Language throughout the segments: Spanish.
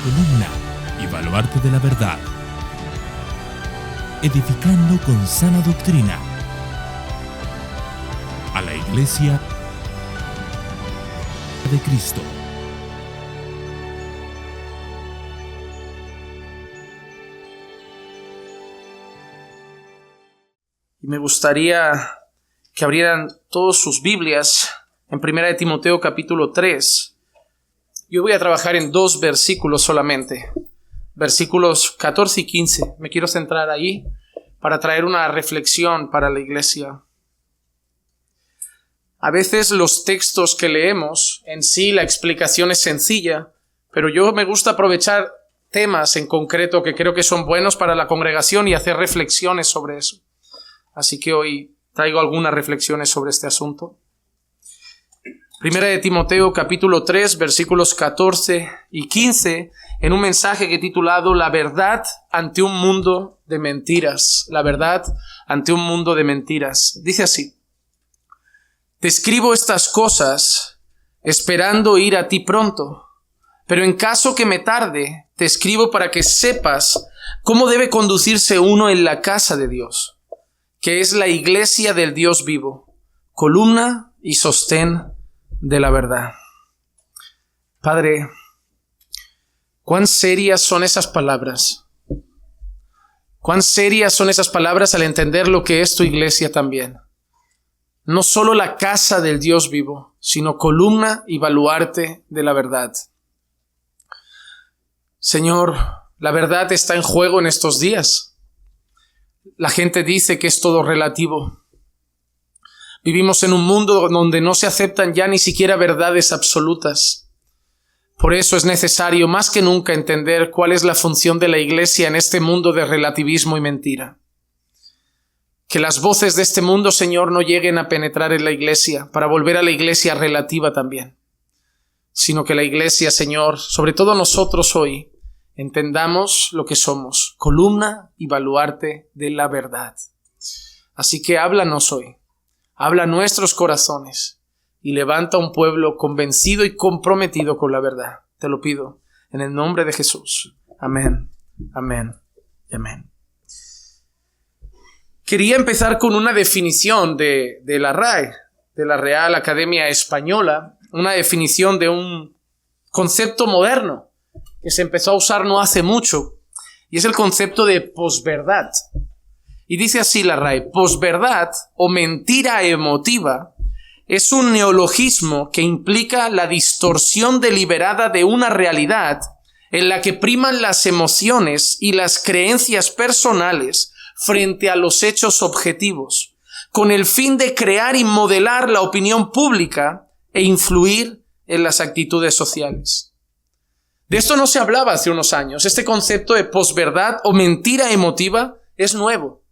columna y baluarte de la verdad, edificando con sana doctrina a la Iglesia de Cristo. Y me gustaría que abrieran todas sus Biblias en 1 Timoteo capítulo 3. Yo voy a trabajar en 2 versículos solamente, versículos 14 y 15. Me quiero centrar ahí para traer una reflexión para la iglesia. A veces los textos que leemos, en sí la explicación es sencilla, pero yo me gusta aprovechar temas en concreto que creo que son buenos para la congregación y hacer reflexiones sobre eso. Así que hoy traigo algunas reflexiones sobre este asunto. 1 Timoteo capítulo 3 versículos 14 y 15 en un mensaje que he titulado La verdad ante un mundo de mentiras. La verdad ante un mundo de mentiras. Dice así: Te escribo estas cosas esperando ir a ti pronto, pero en caso que me tarde, te escribo para que sepas cómo debe conducirse uno en la casa de Dios, que es la iglesia del Dios vivo, columna y sostén de la verdad. Padre, cuán serias son esas palabras. Cuán serias son esas palabras al entender lo que es tu iglesia también. No solo la casa del Dios vivo, sino columna y baluarte de la verdad. Señor, la verdad está en juego en estos días. La gente dice que es todo relativo. Vivimos en un mundo donde no se aceptan ya ni siquiera verdades absolutas. Por eso es necesario más que nunca entender cuál es la función de la iglesia en este mundo de relativismo y mentira. Que las voces de este mundo, Señor, no lleguen a penetrar en la iglesia para volver a la iglesia relativa también, sino que la iglesia, Señor, sobre todo nosotros hoy, entendamos lo que somos, columna y baluarte de la verdad. Así que háblanos hoy, habla a nuestros corazones y levanta un pueblo convencido y comprometido con la verdad. Te lo pido en el nombre de Jesús. Amén, amén y amén. Quería empezar con una definición de la RAE, de la Real Academia Española, una definición de un concepto moderno que se empezó a usar no hace mucho, y es el concepto de posverdad. Y dice así la RAE: posverdad o mentira emotiva es un neologismo que implica la distorsión deliberada de una realidad en la que priman las emociones y las creencias personales frente a los hechos objetivos, con el fin de crear y modelar la opinión pública e influir en las actitudes sociales. De esto no se hablaba hace unos años. Este concepto de posverdad o mentira emotiva es nuevo.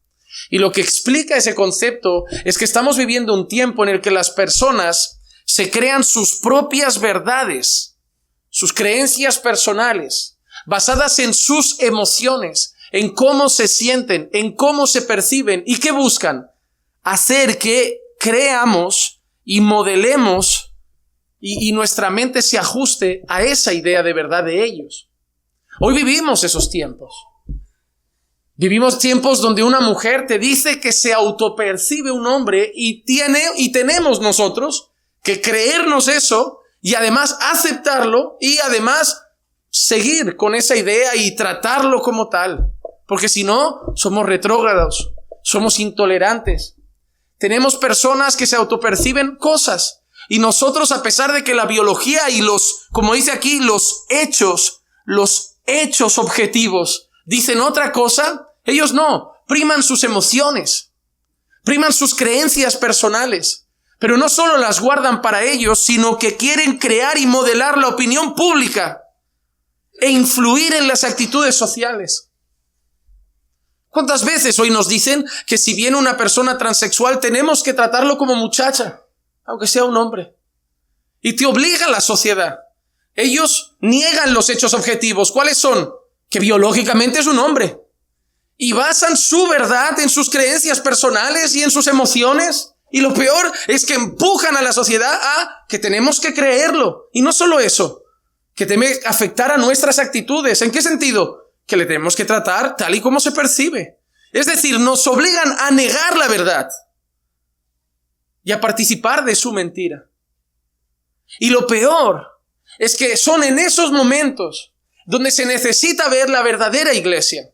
Y lo que explica ese concepto es que estamos viviendo un tiempo en el que las personas se crean sus propias verdades, sus creencias personales, basadas en sus emociones, en cómo se sienten, en cómo se perciben y qué buscan. Hacer que creamos y modelemos y nuestra mente se ajuste a esa idea de verdad de ellos. Hoy vivimos esos tiempos. Vivimos tiempos donde una mujer te dice que se autopercibe un hombre y tenemos nosotros que creernos eso y además aceptarlo y además seguir con esa idea y tratarlo como tal. Porque si no, somos retrógrados, somos intolerantes. Tenemos personas que se autoperciben cosas. Y nosotros, a pesar de que la biología y como dice aquí, los hechos objetivos dicen otra cosa, ellos no, priman sus emociones, priman sus creencias personales, pero no solo las guardan para ellos, sino que quieren crear y modelar la opinión pública e influir en las actitudes sociales. ¿Cuántas veces hoy nos dicen que si viene una persona transexual tenemos que tratarlo como muchacha, aunque sea un hombre? Y te obliga la sociedad. Ellos niegan los hechos objetivos. ¿Cuáles son? Que biológicamente es un hombre. Y basan su verdad en sus creencias personales y en sus emociones. Y lo peor es que empujan a la sociedad a que tenemos que creerlo. Y no solo eso, que debe afectar a nuestras actitudes. ¿En qué sentido? Que le tenemos que tratar tal y como se percibe. Es decir, nos obligan a negar la verdad y a participar de su mentira. Y lo peor es que son en esos momentos donde se necesita ver la verdadera iglesia.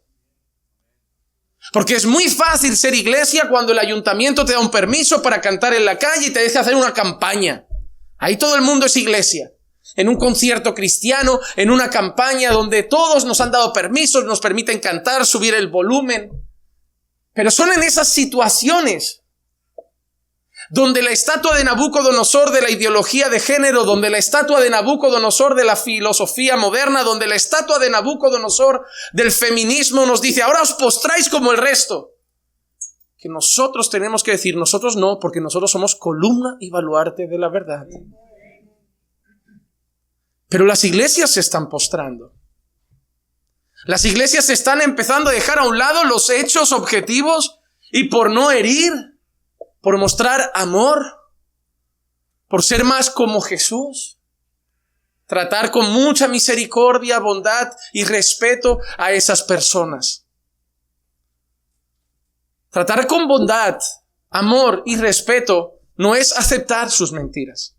Porque es muy fácil ser iglesia cuando el ayuntamiento te da un permiso para cantar en la calle y te deja hacer una campaña. Ahí todo el mundo es iglesia. En un concierto cristiano, en una campaña donde todos nos han dado permisos, nos permiten cantar, subir el volumen. Pero son en esas situaciones donde la estatua de Nabucodonosor de la ideología de género, donde la estatua de Nabucodonosor de la filosofía moderna, donde la estatua de Nabucodonosor del feminismo nos dice, ahora os postráis como el resto. Que nosotros tenemos que decir, nosotros no, porque nosotros somos columna y baluarte de la verdad. Pero las iglesias se están postrando. Las iglesias se están empezando a dejar a un lado los hechos objetivos y por no herir, por mostrar amor, por ser más como Jesús, tratar con mucha misericordia, bondad y respeto a esas personas. Tratar con bondad, amor y respeto no es aceptar sus mentiras.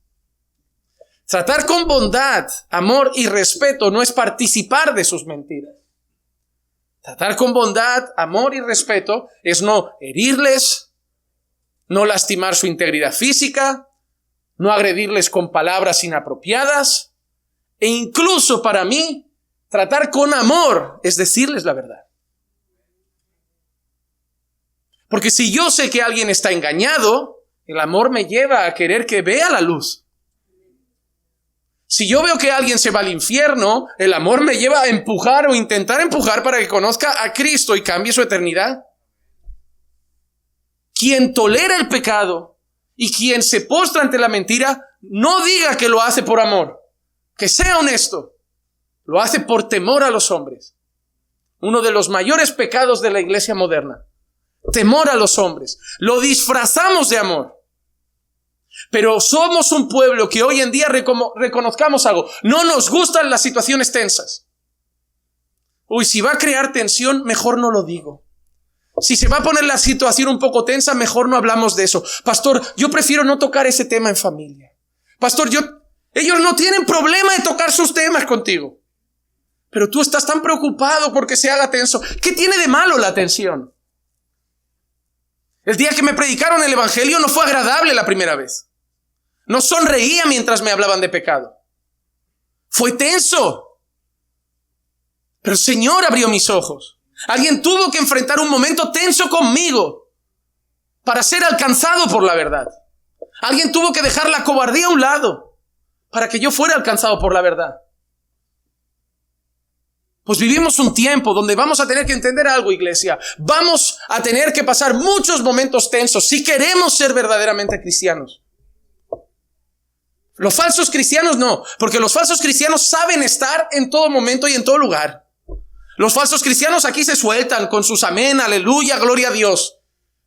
Tratar con bondad, amor y respeto no es participar de sus mentiras. Tratar con bondad, amor y respeto es no herirles, no lastimar su integridad física, no agredirles con palabras inapropiadas, e incluso para mí, tratar con amor es decirles la verdad. Porque si yo sé que alguien está engañado, el amor me lleva a querer que vea la luz. Si yo veo que alguien se va al infierno, el amor me lleva a empujar o intentar empujar para que conozca a Cristo y cambie su eternidad. Quien tolera el pecado y quien se postra ante la mentira, no diga que lo hace por amor. Que sea honesto. Lo hace por temor a los hombres. Uno de los mayores pecados de la iglesia moderna. Temor a los hombres. Lo disfrazamos de amor. Pero somos un pueblo que hoy en día reconozcamos algo. No nos gustan las situaciones tensas. Uy, si va a crear tensión, mejor no lo digo. Si se va a poner la situación un poco tensa, mejor no hablamos de eso. Pastor, yo prefiero no tocar ese tema en familia. Pastor, ellos no tienen problema de tocar sus temas contigo. Pero tú estás tan preocupado porque se haga tenso. ¿Qué tiene de malo la tensión? El día que me predicaron el evangelio no fue agradable la primera vez. No sonreía mientras me hablaban de pecado. Fue tenso. Pero el Señor abrió mis ojos. Alguien tuvo que enfrentar un momento tenso conmigo para ser alcanzado por la verdad. Alguien tuvo que dejar la cobardía a un lado para que yo fuera alcanzado por la verdad. Pues vivimos un tiempo donde vamos a tener que entender algo, iglesia. Vamos a tener que pasar muchos momentos tensos si queremos ser verdaderamente cristianos. Los falsos cristianos no, porque los falsos cristianos saben estar en todo momento y en todo lugar. Los falsos cristianos aquí se sueltan con sus amén, aleluya, gloria a Dios.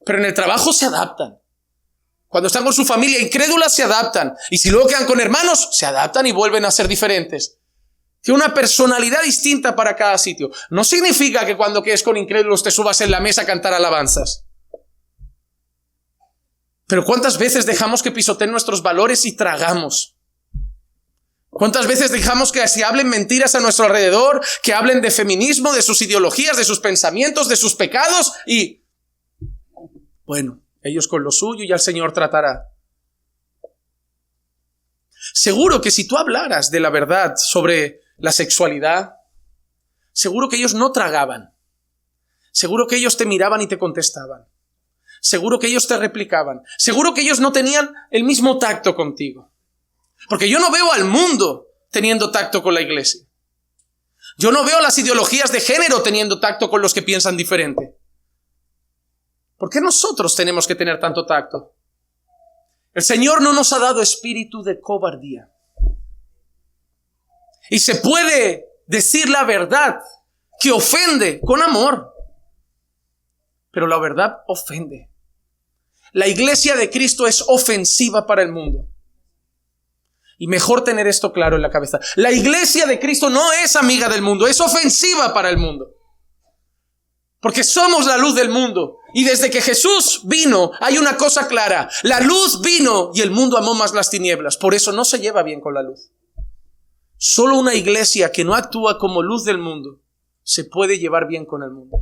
Pero en el trabajo se adaptan. Cuando están con su familia incrédula se adaptan. Y si luego quedan con hermanos, se adaptan y vuelven a ser diferentes. Tiene una personalidad distinta para cada sitio. No significa que cuando quedes con incrédulos te subas en la mesa a cantar alabanzas. Pero ¿cuántas veces dejamos que pisoteen nuestros valores y tragamos? ¿Cuántas veces dejamos que se hablen mentiras a nuestro alrededor, que hablen de feminismo, de sus ideologías, de sus pensamientos, de sus pecados? Y, bueno, ellos con lo suyo y el Señor tratará. Seguro que si tú hablaras de la verdad sobre la sexualidad, seguro que ellos no tragaban. Seguro que ellos te miraban y te contestaban. Seguro que ellos te replicaban. Seguro que ellos no tenían el mismo tacto contigo. Porque yo no veo al mundo teniendo tacto con la iglesia. Yo no veo las ideologías de género teniendo tacto con los que piensan diferente. ¿Por qué nosotros tenemos que tener tanto tacto? El Señor no nos ha dado espíritu de cobardía. Y se puede decir la verdad que ofende con amor. Pero la verdad ofende. La iglesia de Cristo es ofensiva para el mundo. Y mejor tener esto claro en la cabeza. La iglesia de Cristo no es amiga del mundo, es ofensiva para el mundo. Porque somos la luz del mundo. Y desde que Jesús vino, hay una cosa clara. La luz vino y el mundo amó más las tinieblas. Por eso no se lleva bien con la luz. Solo una iglesia que no actúa como luz del mundo se puede llevar bien con el mundo.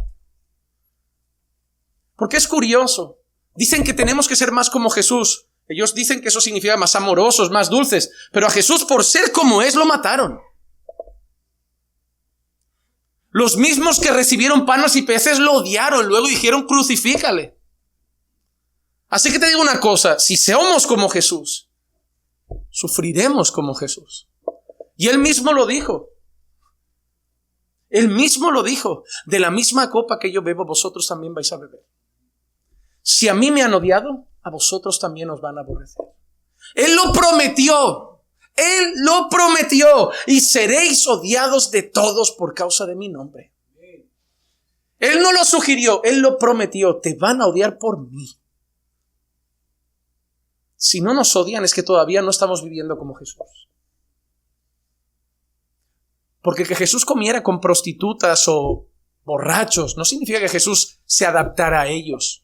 Porque es curioso. Dicen que tenemos que ser más como Jesús. Ellos dicen que eso significa más amorosos, más dulces. Pero a Jesús, por ser como es, lo mataron. Los mismos que recibieron panes y peces lo odiaron. Luego dijeron, crucifícale. Así que te digo una cosa. Si somos como Jesús, sufriremos como Jesús. Y él mismo lo dijo. Él mismo lo dijo. De la misma copa que yo bebo, vosotros también vais a beber. Si a mí me han odiado, a vosotros también os van a aborrecer. Él lo prometió. Él lo prometió. Y seréis odiados de todos por causa de mi nombre. Él no lo sugirió. Él lo prometió. Te van a odiar por mí. Si no nos odian es que todavía no estamos viviendo como Jesús. Porque que Jesús comiera con prostitutas o borrachos no significa que Jesús se adaptara a ellos.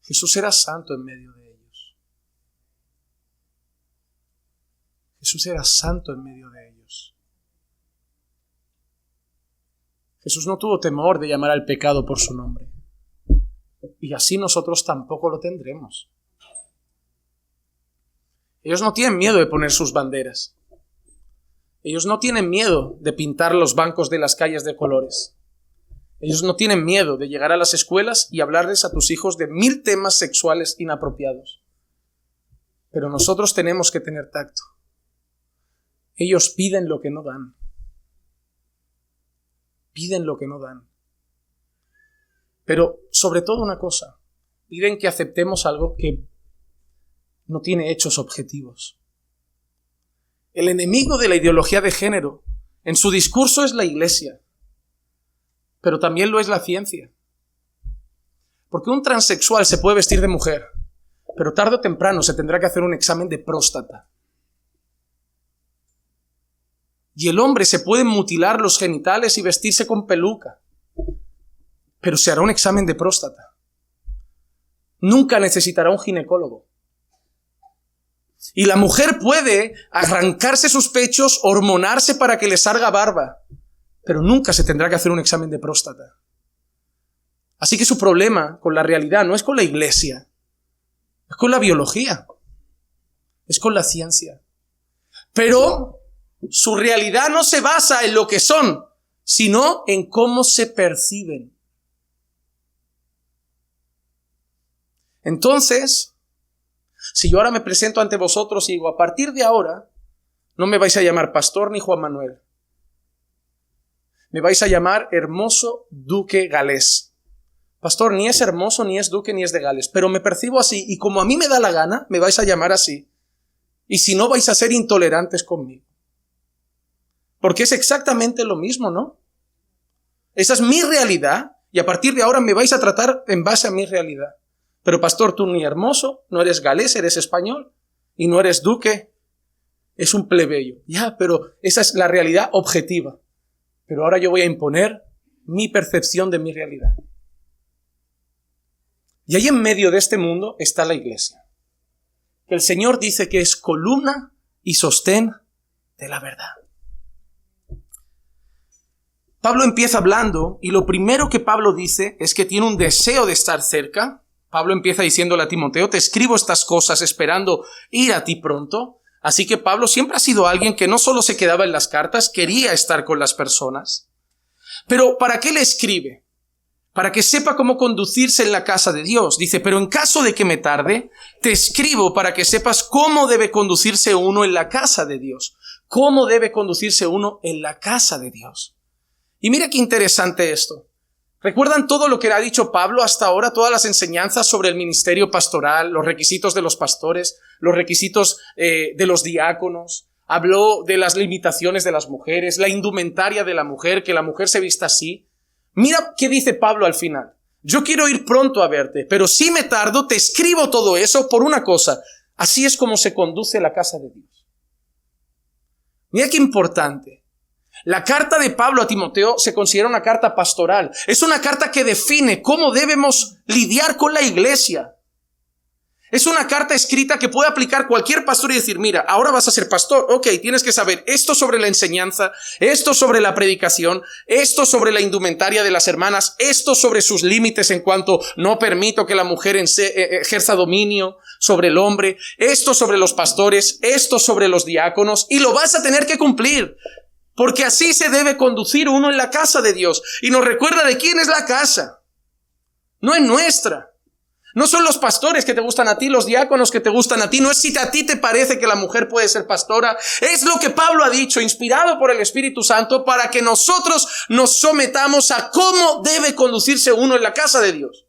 Jesús era santo en medio de ellos. Jesús era santo en medio de ellos. Jesús no tuvo temor de llamar al pecado por su nombre. Y así nosotros tampoco lo tendremos. Ellos no tienen miedo de poner sus banderas. Ellos no tienen miedo de pintar los bancos de las calles de colores. Ellos no tienen miedo de llegar a las escuelas y hablarles a tus hijos de 1000 temas sexuales inapropiados. Pero nosotros tenemos que tener tacto. Ellos piden lo que no dan. Piden lo que no dan. Pero sobre todo una cosa, piden que aceptemos algo que no tiene hechos objetivos. El enemigo de la ideología de género en su discurso es la iglesia. Pero también lo es la ciencia. Porque un transexual se puede vestir de mujer, pero tarde o temprano se tendrá que hacer un examen de próstata. Y el hombre se puede mutilar los genitales y vestirse con peluca, pero se hará un examen de próstata. Nunca necesitará un ginecólogo. Y la mujer puede arrancarse sus pechos, hormonarse para que le salga barba, pero nunca se tendrá que hacer un examen de próstata. Así que su problema con la realidad no es con la iglesia, es con la biología, es con la ciencia. Pero su realidad no se basa en lo que son, sino en cómo se perciben. Entonces, si yo ahora me presento ante vosotros y digo, a partir de ahora, no me vais a llamar pastor ni Juan Manuel. Me vais a llamar hermoso duque galés. Pastor, ni es hermoso, ni es duque, ni es de Gales, pero me percibo así, y como a mí me da la gana, me vais a llamar así. Y si no, vais a ser intolerantes conmigo. Porque es exactamente lo mismo, ¿no? Esa es mi realidad, y a partir de ahora me vais a tratar en base a mi realidad. Pero pastor, tú ni hermoso, no eres galés, eres español, y no eres duque, es un plebeyo. Ya, pero esa es la realidad objetiva. Pero ahora yo voy a imponer mi percepción de mi realidad. Y ahí en medio de este mundo está la iglesia. Que el Señor dice que es columna y sostén de la verdad. Pablo empieza hablando y lo primero que Pablo dice es que tiene un deseo de estar cerca. Pablo empieza diciéndole a Timoteo, te escribo estas cosas esperando ir a ti pronto. Así que Pablo siempre ha sido alguien que no solo se quedaba en las cartas, quería estar con las personas. Pero ¿para qué le escribe? Para que sepa cómo conducirse en la casa de Dios. Dice, pero en caso de que me tarde, te escribo para que sepas cómo debe conducirse uno en la casa de Dios. Cómo debe conducirse uno en la casa de Dios. Y mira qué interesante esto. ¿Recuerdan todo lo que ha dicho Pablo hasta ahora? Todas las enseñanzas sobre el ministerio pastoral, los requisitos de los pastores, los requisitos de los diáconos. Habló de las limitaciones de las mujeres, la indumentaria de la mujer, que la mujer se vista así. Mira qué dice Pablo al final. Yo quiero ir pronto a verte, pero si me tardo, te escribo todo eso por una cosa. Así es como se conduce la casa de Dios. Mira qué importante. La carta de Pablo a Timoteo se considera una carta pastoral. Es una carta que define cómo debemos lidiar con la iglesia. Es una carta escrita que puede aplicar cualquier pastor y decir, mira, ahora vas a ser pastor. Ok, tienes que saber esto sobre la enseñanza, esto sobre la predicación, esto sobre la indumentaria de las hermanas, esto sobre sus límites en cuanto no permito que la mujer ejerza dominio sobre el hombre, esto sobre los pastores, esto sobre los diáconos, y lo vas a tener que cumplir. Porque así se debe conducir uno en la casa de Dios. Y nos recuerda de quién es la casa. No es nuestra. No son los pastores que te gustan a ti, los diáconos que te gustan a ti. No es si a ti te parece que la mujer puede ser pastora. Es lo que Pablo ha dicho, inspirado por el Espíritu Santo, para que nosotros nos sometamos a cómo debe conducirse uno en la casa de Dios.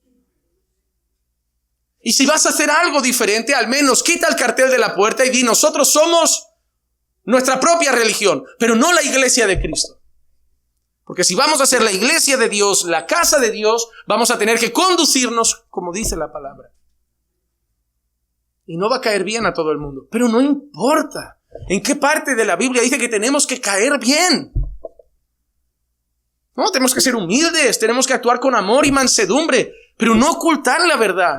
Y si vas a hacer algo diferente, al menos quita el cartel de la puerta y di, nosotros somos nuestra propia religión, pero no la iglesia de Cristo. Porque si vamos a ser la iglesia de Dios, la casa de Dios, vamos a tener que conducirnos como dice la palabra. Y no va a caer bien a todo el mundo, pero no importa. ¿En qué parte de la Biblia dice que tenemos que caer bien? No, tenemos que ser humildes, tenemos que actuar con amor y mansedumbre, pero no ocultar la verdad.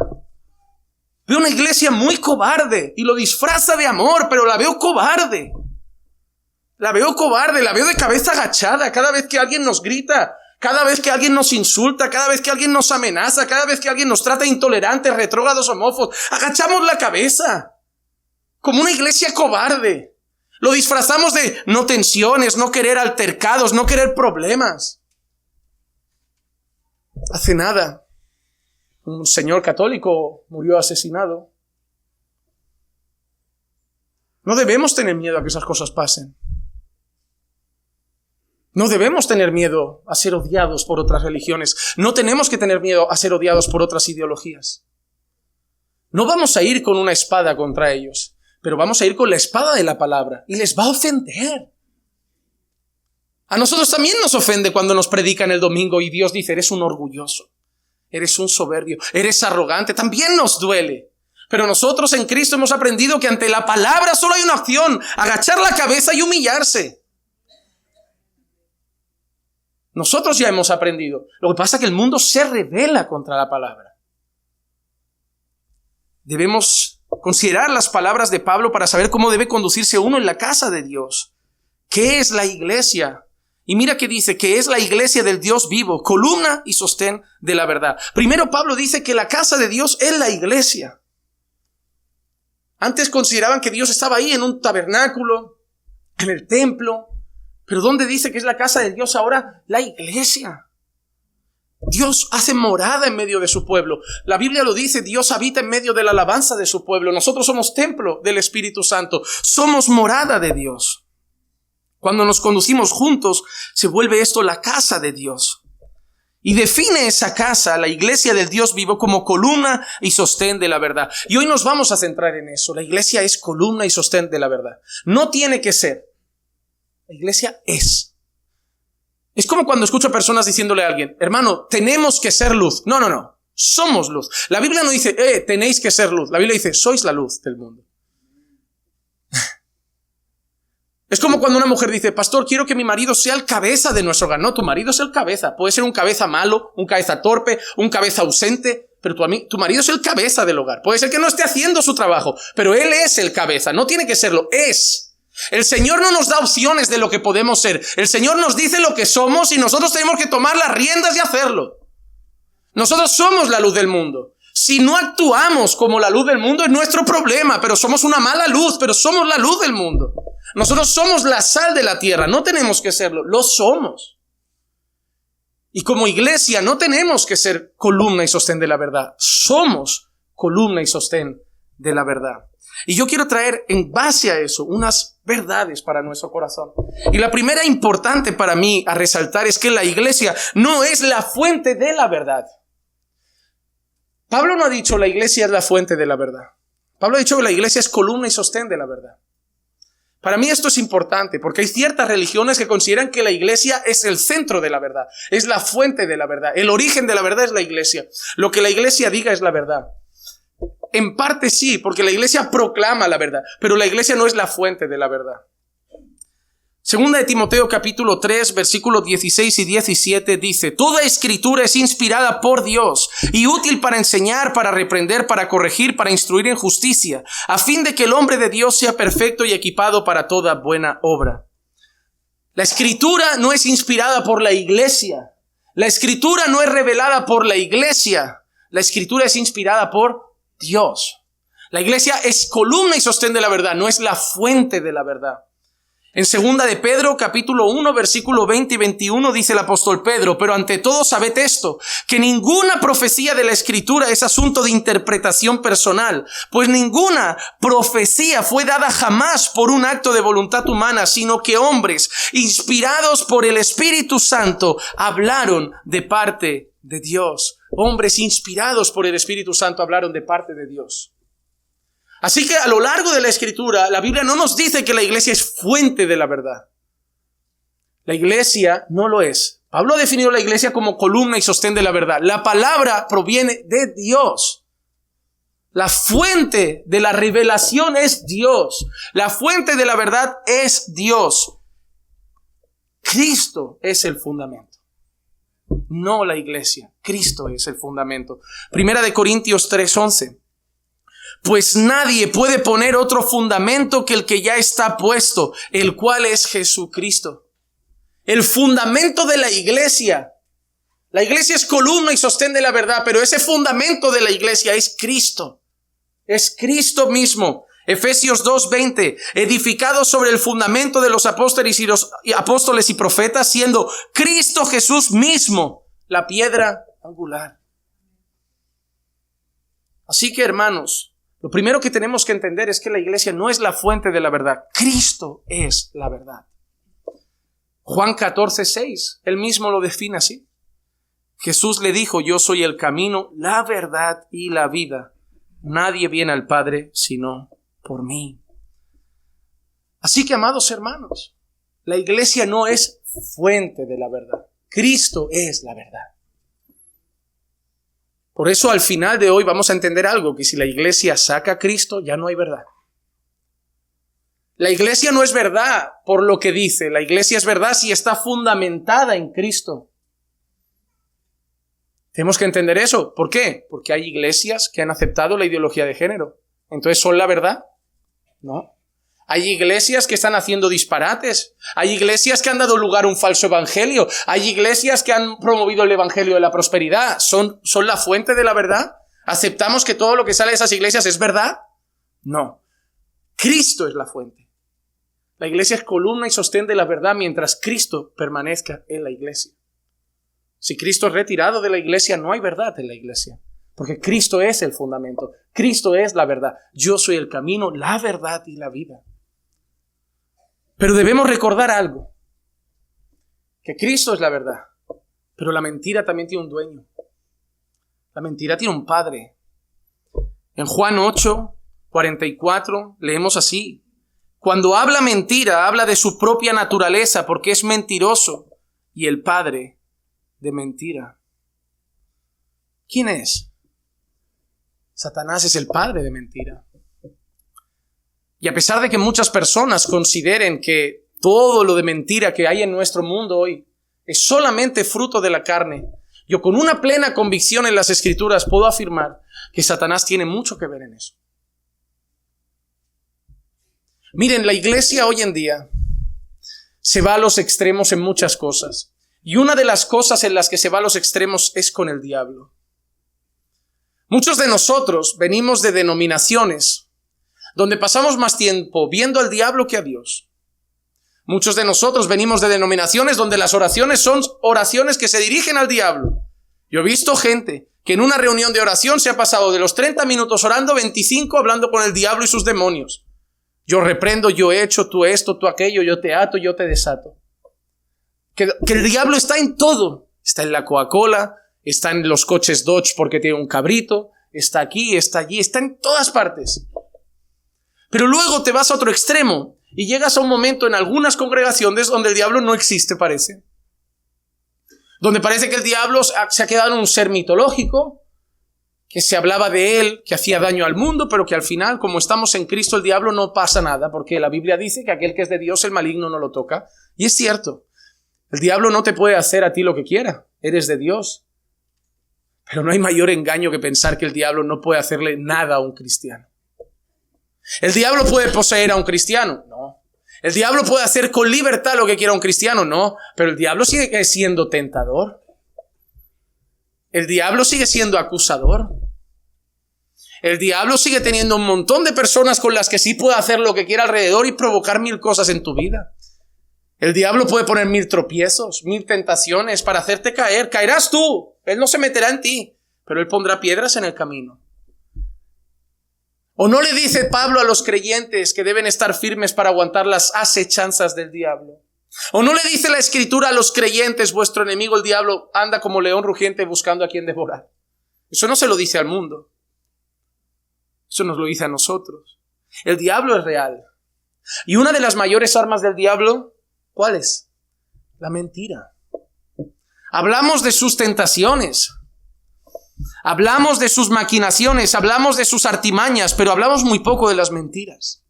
Veo una iglesia muy cobarde y lo disfraza de amor, pero la veo cobarde. La veo cobarde, la veo de cabeza agachada cada vez que alguien nos grita, cada vez que alguien nos insulta, cada vez que alguien nos amenaza, cada vez que alguien nos trata intolerantes, retrógrados, homófobos. Agachamos la cabeza como una iglesia cobarde. Lo disfrazamos de no tensiones, no querer altercados, no querer problemas. Hace nada, un señor católico murió asesinado. No debemos tener miedo a que esas cosas pasen. No debemos tener miedo a ser odiados por otras religiones. No tenemos que tener miedo a ser odiados por otras ideologías. No vamos a ir con una espada contra ellos, pero vamos a ir con la espada de la palabra y les va a ofender. A nosotros también nos ofende cuando nos predican el domingo y Dios dice, eres un orgulloso, eres un soberbio, eres arrogante. También nos duele. Pero nosotros en Cristo hemos aprendido que ante la palabra solo hay una opción, agachar la cabeza y humillarse. Nosotros ya hemos aprendido. Lo que pasa es que el mundo se rebela contra la palabra. Debemos considerar las palabras de Pablo para saber cómo debe conducirse uno en la casa de Dios. ¿Qué es la iglesia? Y mira que dice que es la iglesia del Dios vivo, columna y sostén de la verdad. Primero Pablo dice que la casa de Dios es la iglesia. Antes consideraban que Dios estaba ahí en un tabernáculo, en el templo. Pero ¿dónde dice que es la casa de Dios ahora? La iglesia. Dios hace morada en medio de su pueblo. La Biblia lo dice, Dios habita en medio de la alabanza de su pueblo. Nosotros somos templo del Espíritu Santo. Somos morada de Dios. Cuando nos conducimos juntos, se vuelve esto la casa de Dios. Y define esa casa, la iglesia del Dios vivo, como columna y sostén de la verdad. Y hoy nos vamos a centrar en eso. La iglesia es columna y sostén de la verdad. No tiene que ser. La iglesia es. Es como cuando escucho a personas diciéndole a alguien, hermano, tenemos que ser luz. No. Somos luz. La Biblia no dice, tenéis que ser luz. La Biblia dice, sois la luz del mundo. Es como cuando una mujer dice, pastor, quiero que mi marido sea el cabeza de nuestro hogar. No, tu marido es el cabeza. Puede ser un cabeza malo, un cabeza torpe, un cabeza ausente, pero tu marido es el cabeza del hogar. Puede ser que no esté haciendo su trabajo, pero él es el cabeza. No tiene que serlo, es. El Señor no nos da opciones de lo que podemos ser. El Señor nos dice lo que somos y nosotros tenemos que tomar las riendas y hacerlo. Nosotros somos la luz del mundo. Si no actuamos como la luz del mundo es nuestro problema, pero somos una mala luz, pero somos la luz del mundo. Nosotros somos la sal de la tierra, no tenemos que serlo, lo somos. Y como iglesia no tenemos que ser columna y sostén de la verdad, somos columna y sostén de la verdad. Y yo quiero traer en base a eso unas verdades para nuestro corazón. Y la primera importante para mí a resaltar es que la iglesia no es la fuente de la verdad. Pablo no ha dicho la iglesia es la fuente de la verdad. Pablo ha dicho que la iglesia es columna y sostén de la verdad. Para mí esto es importante porque hay ciertas religiones que consideran que la iglesia es el centro de la verdad, es la fuente de la verdad, el origen de la verdad es la iglesia. Lo que la iglesia diga es la verdad. En parte sí, porque la iglesia proclama la verdad, pero la iglesia no es la fuente de la verdad. Segunda de Timoteo capítulo 3, versículos 16 y 17 dice: Toda escritura es inspirada por Dios y útil para enseñar, para reprender, para corregir, para instruir en justicia, a fin de que el hombre de Dios sea perfecto y equipado para toda buena obra. La escritura no es inspirada por la iglesia. La escritura no es revelada por la iglesia. La escritura es inspirada por Dios. La iglesia es columna y sostén de la verdad, no es la fuente de la verdad. En segunda de Pedro, capítulo 1, versículo 20 y 21, dice el apóstol Pedro: pero ante todo sabed esto, que ninguna profecía de la Escritura es asunto de interpretación personal, pues ninguna profecía fue dada jamás por un acto de voluntad humana, sino que hombres, inspirados por el Espíritu Santo, hablaron de parte de Dios. Hombres inspirados por el Espíritu Santo hablaron de parte de Dios. Así que a lo largo de la Escritura, la Biblia no nos dice que la iglesia es fuente de la verdad. La iglesia no lo es. Pablo ha definido la iglesia como columna y sostén de la verdad. La palabra proviene de Dios. La fuente de la revelación es Dios. La fuente de la verdad es Dios. Cristo es el fundamento. No la iglesia. Cristo es el fundamento. Primera de Corintios 3:11. Pues nadie puede poner otro fundamento que el que ya está puesto, el cual es Jesucristo. El fundamento de la iglesia. La iglesia es columna y sostén de la verdad, pero ese fundamento de la iglesia es Cristo. Es Cristo mismo. Efesios 2:20, edificado sobre el fundamento de los apóstoles y profetas, siendo Cristo Jesús mismo la piedra angular. Así que, hermanos, lo primero que tenemos que entender es que la iglesia no es la fuente de la verdad. Cristo es la verdad. Juan 14:6, él mismo lo define así. Jesús le dijo: yo soy el camino, la verdad y la vida. Nadie viene al Padre sino por mí. Así que, amados hermanos, la iglesia no es fuente de la verdad. Cristo es la verdad. Por eso al final de hoy vamos a entender algo, que si la iglesia saca a Cristo, ya no hay verdad. La iglesia no es verdad por lo que dice, la iglesia es verdad si está fundamentada en Cristo. Tenemos que entender eso. ¿Por qué? Porque hay iglesias que han aceptado la ideología de género. Entonces, ¿son la verdad? No. Hay iglesias que están haciendo disparates. Hay iglesias que han dado lugar a un falso evangelio. Hay iglesias que han promovido el evangelio de la prosperidad. ¿Son la fuente de la verdad? ¿Aceptamos que todo lo que sale de esas iglesias es verdad? No. Cristo es la fuente. La iglesia es columna y sostén de la verdad mientras Cristo permanezca en la iglesia. Si Cristo es retirado de la iglesia, no hay verdad en la iglesia. Porque Cristo es el fundamento. Cristo es la verdad. Yo soy el camino, la verdad y la vida. Pero debemos recordar algo. Que Cristo es la verdad. Pero la mentira también tiene un dueño. La mentira tiene un padre. En Juan 8:44 leemos así: cuando habla mentira, habla de su propia naturaleza, porque es mentiroso y el padre de mentira. ¿Quién es? Satanás es el padre de mentira. Y a pesar de que muchas personas consideren que todo lo de mentira que hay en nuestro mundo hoy es solamente fruto de la carne, yo con una plena convicción en las Escrituras puedo afirmar que Satanás tiene mucho que ver en eso. Miren, la iglesia hoy en día se va a los extremos en muchas cosas. Y una de las cosas en las que se va a los extremos es con el diablo. Muchos de nosotros venimos de denominaciones donde pasamos más tiempo viendo al diablo que a Dios. Muchos de nosotros venimos de denominaciones donde las oraciones son oraciones que se dirigen al diablo. Yo he visto gente que en una reunión de oración se ha pasado de los 30 minutos orando, 25 hablando con el diablo y sus demonios. Yo reprendo, yo he hecho, tú esto, tú aquello, yo te ato, yo te desato. Que el diablo está en todo. Está en la Coca-Cola, está en los coches Dodge porque tiene un cabrito, está aquí, está allí, está en todas partes. Pero luego te vas a otro extremo Y llegas a un momento en algunas congregaciones donde el diablo no existe, parece. Donde parece que el diablo se ha quedado en un ser mitológico, que se hablaba de él, que hacía daño al mundo, pero que al final, como estamos en Cristo, el diablo no pasa nada, porque la Biblia dice que aquel que es de Dios, el maligno no lo toca. Y es cierto, el diablo no te puede hacer a ti lo que quiera, eres de Dios. Pero no hay mayor engaño que pensar que el diablo no puede hacerle nada a un cristiano. ¿El diablo puede poseer a un cristiano? No. ¿El diablo puede hacer con libertad lo que quiera un cristiano? No. Pero el diablo sigue siendo tentador. El diablo sigue siendo acusador. El diablo sigue teniendo un montón de personas con las que sí puede hacer lo que quiera alrededor y provocar 1000 cosas en tu vida. El diablo puede poner 1000 tropiezos, 1000 tentaciones para hacerte caer. Caerás tú. Él no se meterá en ti, pero él pondrá piedras en el camino. ¿O no le dice Pablo a los creyentes que deben estar firmes para aguantar las acechanzas del diablo? ¿O no le dice la Escritura a los creyentes, vuestro enemigo el diablo anda como león rugiente buscando a quien devorar? Eso no se lo dice al mundo. Eso nos lo dice a nosotros. El diablo es real. Y una de las mayores armas del diablo, ¿cuál es? La mentira. Hablamos de sus tentaciones. Hablamos de sus maquinaciones, hablamos de sus artimañas, pero hablamos muy poco de las mentiras.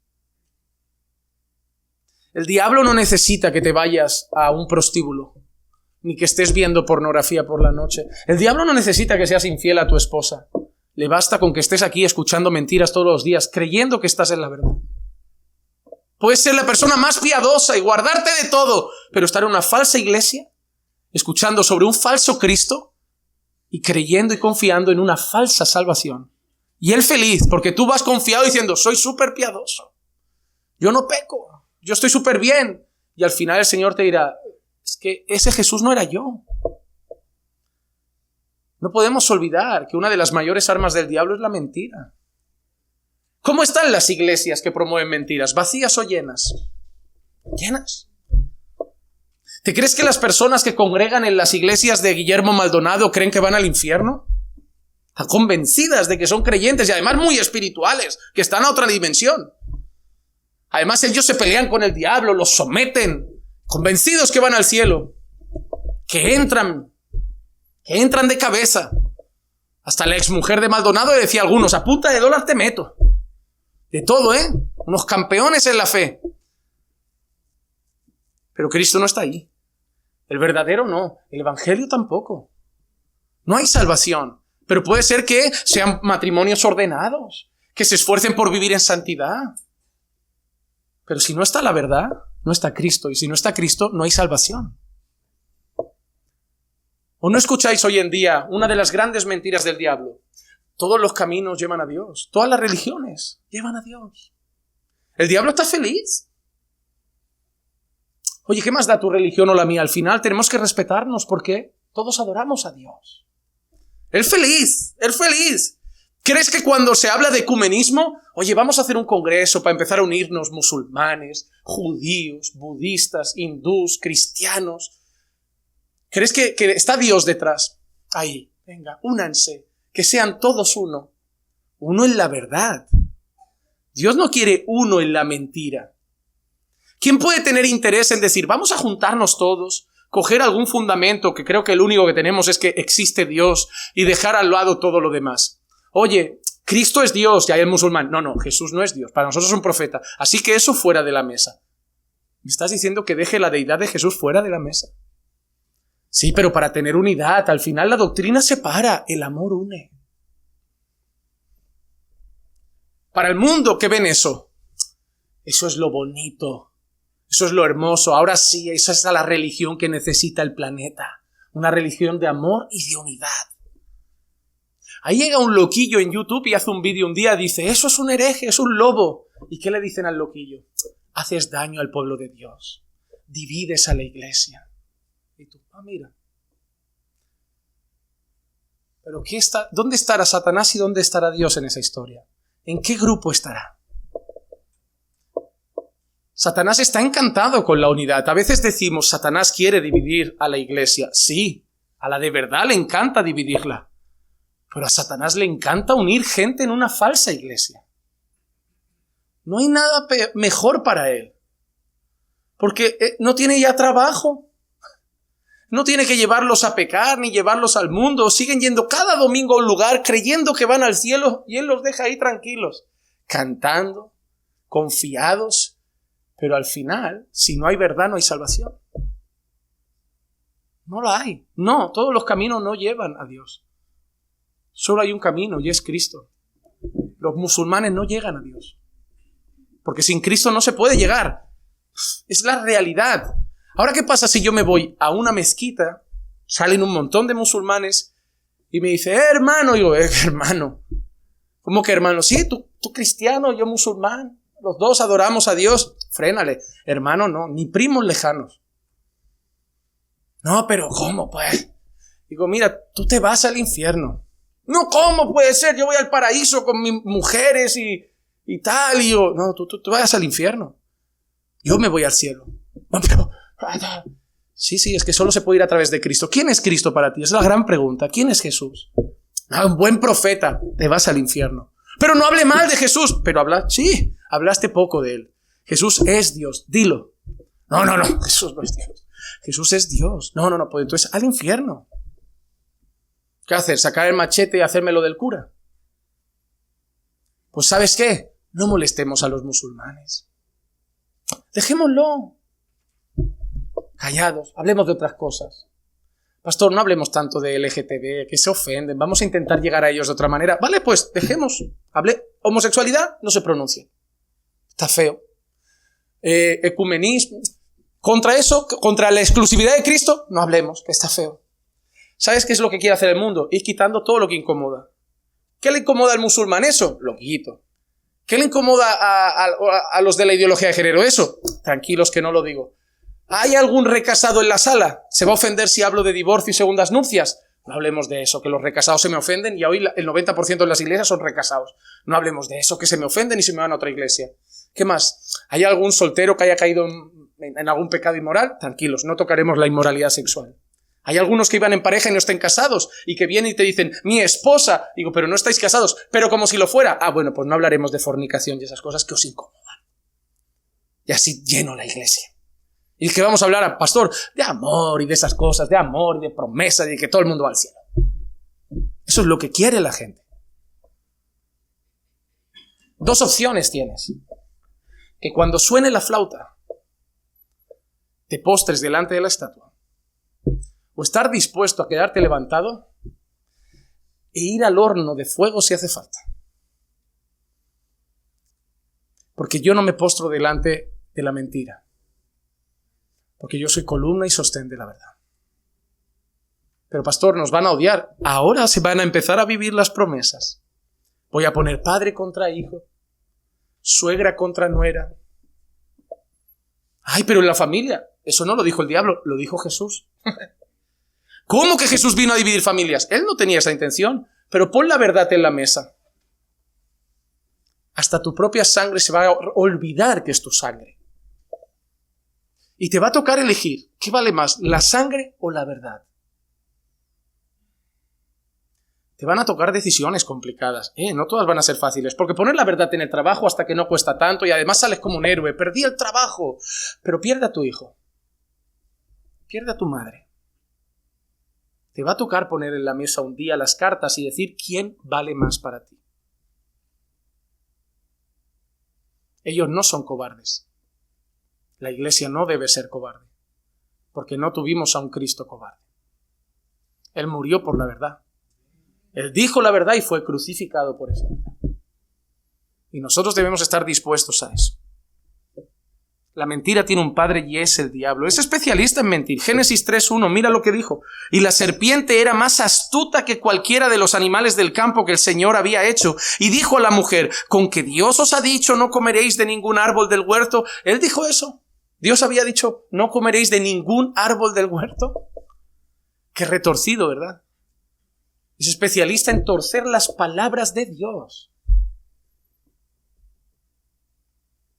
El diablo no necesita que te vayas a un prostíbulo, ni que estés viendo pornografía por la noche. El diablo no necesita que seas infiel a tu esposa. Le basta con que estés aquí escuchando mentiras todos los días, creyendo que estás en la verdad. Puedes ser la persona más piadosa y guardarte de todo, pero estar en una falsa iglesia, escuchando sobre un falso Cristo, y creyendo y confiando en una falsa salvación. Y él feliz, porque tú vas confiado diciendo, soy súper piadoso. Yo no peco. Yo estoy súper bien. Y al final el Señor te dirá, es que ese Jesús no era yo. No podemos olvidar que una de las mayores armas del diablo es la mentira. ¿Cómo están las iglesias que promueven mentiras? ¿Vacías o llenas? Llenas. ¿Te crees que las personas que congregan en las iglesias de Guillermo Maldonado creen que van al infierno? Están convencidas de que son creyentes y además muy espirituales, que están a otra dimensión. Además ellos se pelean con el diablo, los someten, convencidos que van al cielo, que entran de cabeza. Hasta la exmujer de Maldonado le decía a algunos, a punta de dólar te meto. De todo, unos campeones en la fe. Pero Cristo no está ahí. El verdadero no. El evangelio tampoco. No hay salvación. Pero puede ser que sean matrimonios ordenados, que se esfuercen por vivir en santidad. Pero si no está la verdad, no está Cristo. Y si no está Cristo, no hay salvación. ¿O no escucháis hoy en día una de las grandes mentiras del diablo? Todos los caminos llevan a Dios. Todas las religiones llevan a Dios. ¿El diablo está feliz? Oye, ¿qué más da tu religión o la mía? Al final tenemos que respetarnos porque todos adoramos a Dios. Él feliz, Él feliz. ¿Crees que cuando se habla de ecumenismo, oye, vamos a hacer un congreso para empezar a unirnos musulmanes, judíos, budistas, hindús, cristianos? ¿Crees que está Dios detrás? Ahí, venga, únanse, que sean todos uno. Uno en la verdad. Dios no quiere uno en la mentira. ¿Quién puede tener interés en decir, vamos a juntarnos todos, coger algún fundamento, que creo que el único que tenemos es que existe Dios, y dejar al lado todo lo demás? Oye, Cristo es Dios, ya hay el musulmán. No, Jesús no es Dios, para nosotros es un profeta. Así que eso fuera de la mesa. ¿Me estás diciendo que deje la deidad de Jesús fuera de la mesa? Sí, pero para tener unidad, al final la doctrina separa, el amor une. Para el mundo, ¿qué ven eso? Eso es lo bonito. Eso es lo hermoso. Ahora sí, esa es la religión que necesita el planeta. Una religión de amor y de unidad. Ahí llega un loquillo en YouTube y hace un vídeo un día, dice, eso es un hereje, es un lobo. ¿Y qué le dicen al loquillo? Haces daño al pueblo de Dios. Divides a la iglesia. Y tú, mira. Pero ¿dónde estará Satanás y dónde estará Dios en esa historia? ¿En qué grupo estará? Satanás está encantado con la unidad. A veces decimos, Satanás quiere dividir a la iglesia. Sí, a la de verdad le encanta dividirla. Pero a Satanás le encanta unir gente en una falsa iglesia. No hay nada mejor para él. Porque no tiene ya trabajo. No tiene que llevarlos a pecar ni llevarlos al mundo. Siguen yendo cada domingo a un lugar creyendo que van al cielo y Él los deja ahí tranquilos, cantando, confiados. Pero al final, si no hay verdad, no hay salvación. No la hay. No, todos los caminos no llevan a Dios. Solo hay un camino y es Cristo. Los musulmanes no llegan a Dios. Porque sin Cristo no se puede llegar. Es la realidad. Ahora, ¿qué pasa si yo me voy a una mezquita? Salen un montón de musulmanes y me dice, hermano. Y digo, hermano. ¿Cómo que hermano? Sí, tú cristiano, yo musulmán. Los dos adoramos a Dios. Frénale. Hermano, no, ni primos lejanos. No, pero ¿cómo pues? Digo, mira, tú te vas al infierno. No, ¿cómo puede ser? Yo voy al paraíso con mis mujeres y tal. Y digo, no, tú vas al infierno. Yo me voy al cielo. No, pero... Sí, es que solo se puede ir a través de Cristo. ¿Quién es Cristo para ti? Es la gran pregunta. ¿Quién es Jesús? Un buen profeta. Te vas al infierno. Pero no hable mal de Jesús. Pero hablaste poco de Él. Jesús es Dios. Dilo. No. Jesús no es Dios. Jesús es Dios. No. Pues entonces al infierno. ¿Qué hacer? ¿Sacar el machete y hacérmelo del cura? Pues ¿sabes qué? No molestemos a los musulmanes. Dejémoslo. Callados. Hablemos de otras cosas. Pastor, no hablemos tanto de LGTB, que se ofenden. Vamos a intentar llegar a ellos de otra manera. Vale, pues dejemos. Homosexualidad no se pronuncia. Está feo. Ecumenismo. Contra eso, contra la exclusividad de Cristo, no hablemos, que está feo. ¿Sabes qué es lo que quiere hacer el mundo? Ir quitando todo lo que incomoda. ¿Qué le incomoda al musulmán? Eso, lo quito. ¿Qué le incomoda a los de la ideología de género? Eso, tranquilos que no lo digo. ¿Hay algún recasado en la sala? ¿Se va a ofender si hablo de divorcio y segundas nupcias? No hablemos de eso, que los recasados se me ofenden y hoy el 90% de las iglesias son recasados. No hablemos de eso, que se me ofenden y se me van a otra iglesia. ¿Qué más? ¿Hay algún soltero que haya caído en algún pecado inmoral? Tranquilos, no tocaremos la inmoralidad sexual. Hay algunos que iban en pareja y no estén casados y que vienen y te dicen, mi esposa. Digo, pero no estáis casados, pero como si lo fuera. Bueno, pues no hablaremos de fornicación y esas cosas que os incomodan. Y así lleno la iglesia. Y que vamos a hablar, pastor, de amor y de esas cosas, de amor y de promesa y de que todo el mundo va al cielo. Eso es lo que quiere la gente. Dos opciones tienes. Que cuando suene la flauta, te postres delante de la estatua. O estar dispuesto a quedarte levantado e ir al horno de fuego si hace falta. Porque yo no me postro delante de la mentira. Porque yo soy columna y sostén de la verdad. Pero pastor, nos van a odiar. Ahora se van a empezar a vivir las promesas. Voy a poner padre contra hijo, suegra contra nuera. Pero en la familia, eso no lo dijo el diablo, lo dijo Jesús. ¿Cómo que Jesús vino a dividir familias? Él no tenía esa intención, pero pon la verdad en la mesa. Hasta tu propia sangre se va a olvidar que es tu sangre. Y te va a tocar elegir, ¿qué vale más, la sangre o la verdad? Te van a tocar decisiones complicadas. No todas van a ser fáciles, porque poner la verdad en el trabajo hasta que no cuesta tanto y además sales como un héroe. Perdí el trabajo, pero pierde a tu hijo. Pierde a tu madre. Te va a tocar poner en la mesa un día las cartas y decir quién vale más para ti. Ellos no son cobardes. La iglesia no debe ser cobarde, porque no tuvimos a un Cristo cobarde. Él murió por la verdad. Él dijo la verdad y fue crucificado por esa verdad. Y nosotros debemos estar dispuestos a eso. La mentira tiene un padre y es el diablo. Es especialista en mentir. Génesis 3:1, mira lo que dijo. Y la serpiente era más astuta que cualquiera de los animales del campo que el Señor había hecho. Y dijo a la mujer, ¿con que Dios os ha dicho no comeréis de ningún árbol del huerto? Él dijo eso. Dios había dicho, no comeréis de ningún árbol del huerto. Qué retorcido, ¿verdad? Es especialista en torcer las palabras de Dios.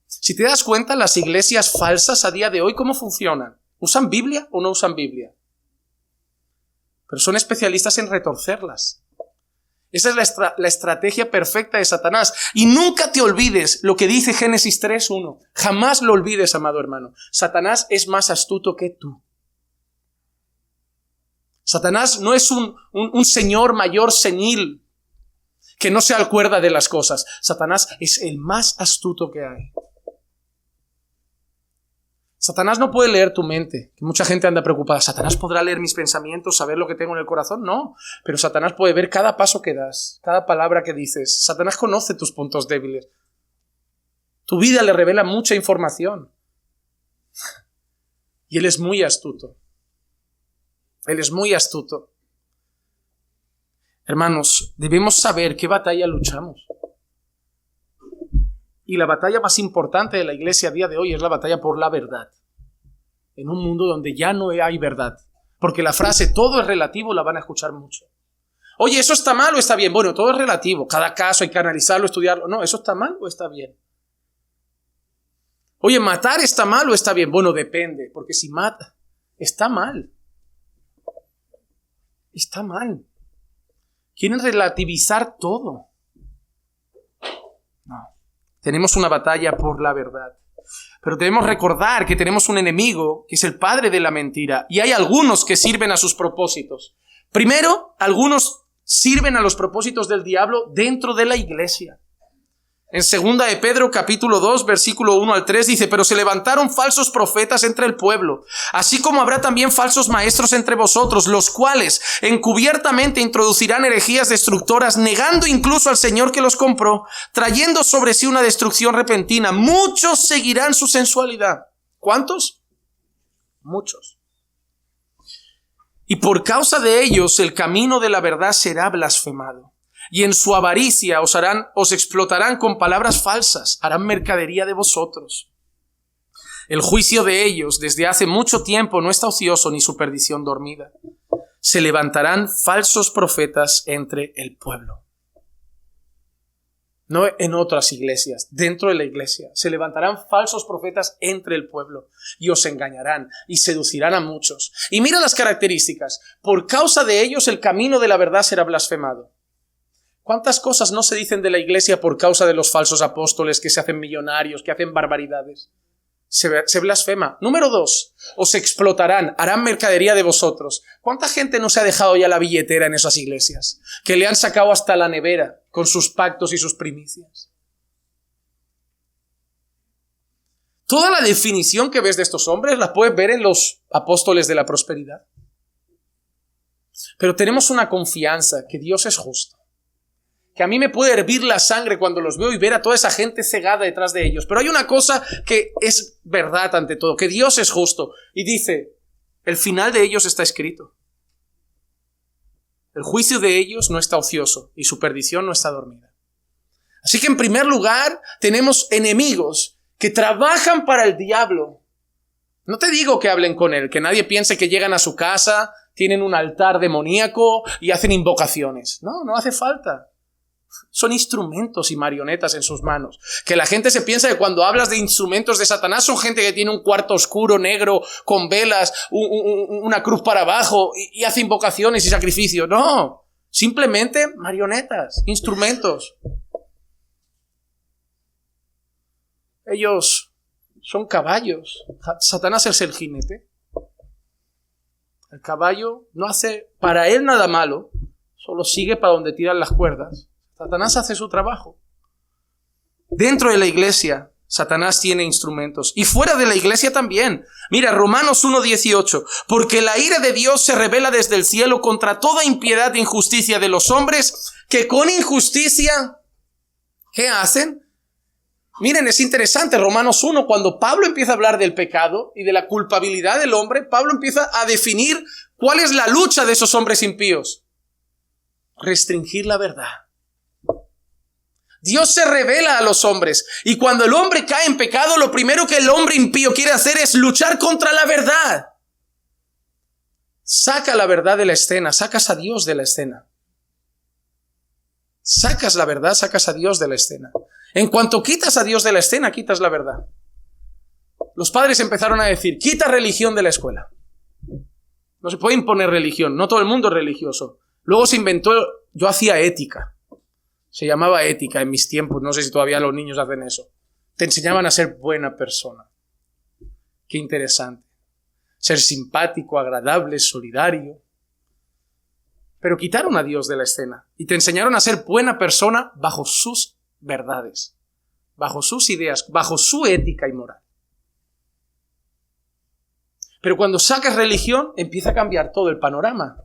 Si te das cuenta, las iglesias falsas a día de hoy, ¿cómo funcionan? ¿Usan Biblia o no usan Biblia? Pero son especialistas en retorcerlas. Esa es la estrategia perfecta de Satanás. Y nunca te olvides lo que dice Génesis 3:1. Jamás lo olvides, amado hermano. Satanás es más astuto que tú. Satanás no es un señor mayor senil que no se acuerda de las cosas. Satanás es el más astuto que hay. Satanás no puede leer tu mente, que mucha gente anda preocupada. ¿Satanás podrá leer mis pensamientos, saber lo que tengo en el corazón? No, pero Satanás puede ver cada paso que das, cada palabra que dices. Satanás conoce tus puntos débiles. Tu vida le revela mucha información. Y él es muy astuto. Él es muy astuto. Hermanos, debemos saber qué batalla luchamos. Y la batalla más importante de la iglesia a día de hoy es la batalla por la verdad. En un mundo donde ya no hay verdad. Porque la frase todo es relativo la van a escuchar mucho. Oye, ¿eso está mal o está bien? Bueno, todo es relativo. Cada caso hay que analizarlo, estudiarlo. No, ¿eso está mal o está bien? Oye, ¿matar está mal o está bien? Bueno, depende. Porque si mata, está mal. Está mal. Quieren relativizar todo. No. Tenemos una batalla por la verdad. Pero debemos recordar que tenemos un enemigo que es el padre de la mentira. Y hay algunos que sirven a sus propósitos. Primero, algunos sirven a los propósitos del diablo dentro de la iglesia. En 2 de Pedro capítulo 2 versículo 1 al 3 dice: pero se levantaron falsos profetas entre el pueblo, así como habrá también falsos maestros entre vosotros, los cuales encubiertamente introducirán herejías destructoras, negando incluso al Señor que los compró, trayendo sobre sí una destrucción repentina. Muchos seguirán su sensualidad. ¿Cuántos? Muchos. Y por causa de ellos el camino de la verdad será blasfemado. Y en su avaricia os explotarán con palabras falsas, harán mercadería de vosotros. El juicio de ellos desde hace mucho tiempo no está ocioso ni su perdición dormida. Se levantarán falsos profetas entre el pueblo. No en otras iglesias, dentro de la iglesia. Se levantarán falsos profetas entre el pueblo y os engañarán y seducirán a muchos. Y mira las características. Por causa de ellos el camino de la verdad será blasfemado. ¿Cuántas cosas no se dicen de la iglesia por causa de los falsos apóstoles que se hacen millonarios, que hacen barbaridades? Se blasfema. Número 2, os explotarán, harán mercadería de vosotros. ¿Cuánta gente no se ha dejado ya la billetera en esas iglesias? Que le han sacado hasta la nevera con sus pactos y sus primicias. Toda la definición que ves de estos hombres la puedes ver en los apóstoles de la prosperidad. Pero tenemos una confianza que Dios es justo. Que a mí me puede hervir la sangre cuando los veo y ver a toda esa gente cegada detrás de ellos. Pero hay una cosa que es verdad ante todo, que Dios es justo. Y dice, el final de ellos está escrito. El juicio de ellos no está ocioso y su perdición no está dormida. Así que en primer lugar tenemos enemigos que trabajan para el diablo. No te digo que hablen con él, que nadie piense que llegan a su casa, tienen un altar demoníaco y hacen invocaciones. No, no hace falta. Son instrumentos y marionetas en sus manos. Que la gente se piensa que cuando hablas de instrumentos de Satanás son gente que tiene un cuarto oscuro, negro, con velas, una cruz para abajo y hace invocaciones y sacrificios. No, simplemente marionetas, instrumentos. Ellos son caballos. Satanás es el jinete. El caballo no hace para él nada malo, solo sigue para donde tiran las cuerdas. Satanás hace su trabajo. Dentro de la iglesia, Satanás tiene instrumentos. Y fuera de la iglesia también. Mira, Romanos 1:18. Porque la ira de Dios se revela desde el cielo contra toda impiedad e injusticia de los hombres, que con injusticia, ¿qué hacen? Miren, es interesante, Romanos 1, cuando Pablo empieza a hablar del pecado y de la culpabilidad del hombre, Pablo empieza a definir cuál es la lucha de esos hombres impíos. Restringir la verdad. Dios se revela a los hombres y cuando el hombre cae en pecado, lo primero que el hombre impío quiere hacer es luchar contra la verdad. Saca la verdad de la escena, sacas a Dios de la escena. Sacas la verdad, sacas a Dios de la escena. En cuanto quitas a Dios de la escena, quitas la verdad. Los padres empezaron a decir, quita religión de la escuela. No se puede imponer religión, no todo el mundo es religioso. Luego se inventó yo hacía ética. Se llamaba ética en mis tiempos. No sé si todavía los niños hacen eso. Te enseñaban a ser buena persona. Qué interesante. Ser simpático, agradable, solidario. Pero quitaron a Dios de la escena y te enseñaron a ser buena persona bajo sus verdades, bajo sus ideas, bajo su ética y moral. Pero cuando sacas religión, empieza a cambiar todo el panorama.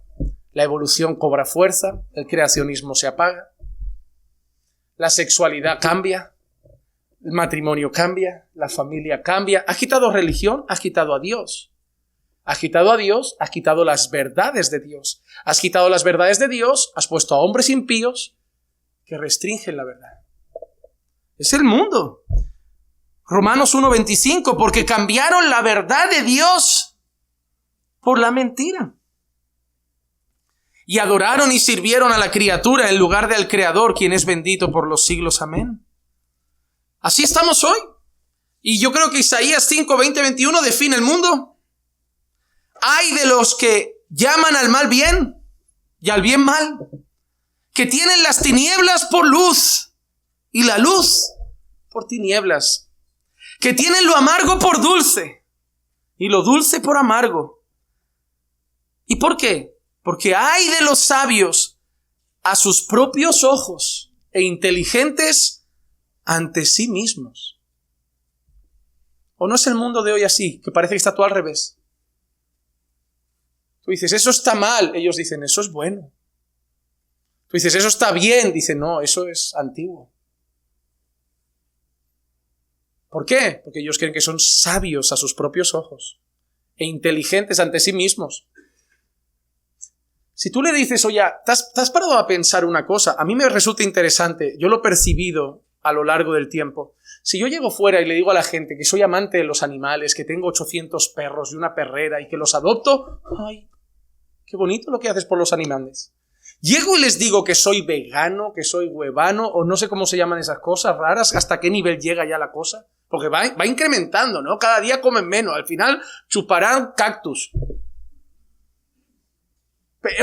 La evolución cobra fuerza, el creacionismo se apaga, la sexualidad cambia, el matrimonio cambia, la familia cambia. Has quitado religión, has quitado a Dios. Has quitado a Dios, has quitado las verdades de Dios. Has quitado las verdades de Dios, has puesto a hombres impíos que restringen la verdad. Es el mundo. Romanos 1:25, porque cambiaron la verdad de Dios por la mentira. Y adoraron y sirvieron a la criatura en lugar del Creador, quien es bendito por los siglos. Amén. Así estamos hoy. Y yo creo que Isaías 5:20-21 define el mundo. Hay de los que llaman al mal bien y al bien mal, que tienen las tinieblas por luz y la luz por tinieblas, que tienen lo amargo por dulce y lo dulce por amargo. ¿Y por qué? Porque hay de los sabios a sus propios ojos e inteligentes ante sí mismos. ¿O no es el mundo de hoy así, que parece que está todo al revés? Tú dices, eso está mal. Ellos dicen, eso es bueno. Tú dices, eso está bien. Dicen, no, eso es antiguo. ¿Por qué? Porque ellos creen que son sabios a sus propios ojos e inteligentes ante sí mismos. Si tú le dices, oye, ¿te has parado a pensar una cosa? A mí me resulta interesante. Yo lo he percibido a lo largo del tiempo. Si yo llego fuera y le digo a la gente que soy amante de los animales, que tengo 800 perros y una perrera y que los adopto, ¡ay! Qué bonito lo que haces por los animales. Llego y les digo que soy vegano, que soy huevano, o no sé cómo se llaman esas cosas raras, hasta qué nivel llega ya la cosa. Porque va incrementando, ¿no? Cada día comen menos. Al final chuparán cactus.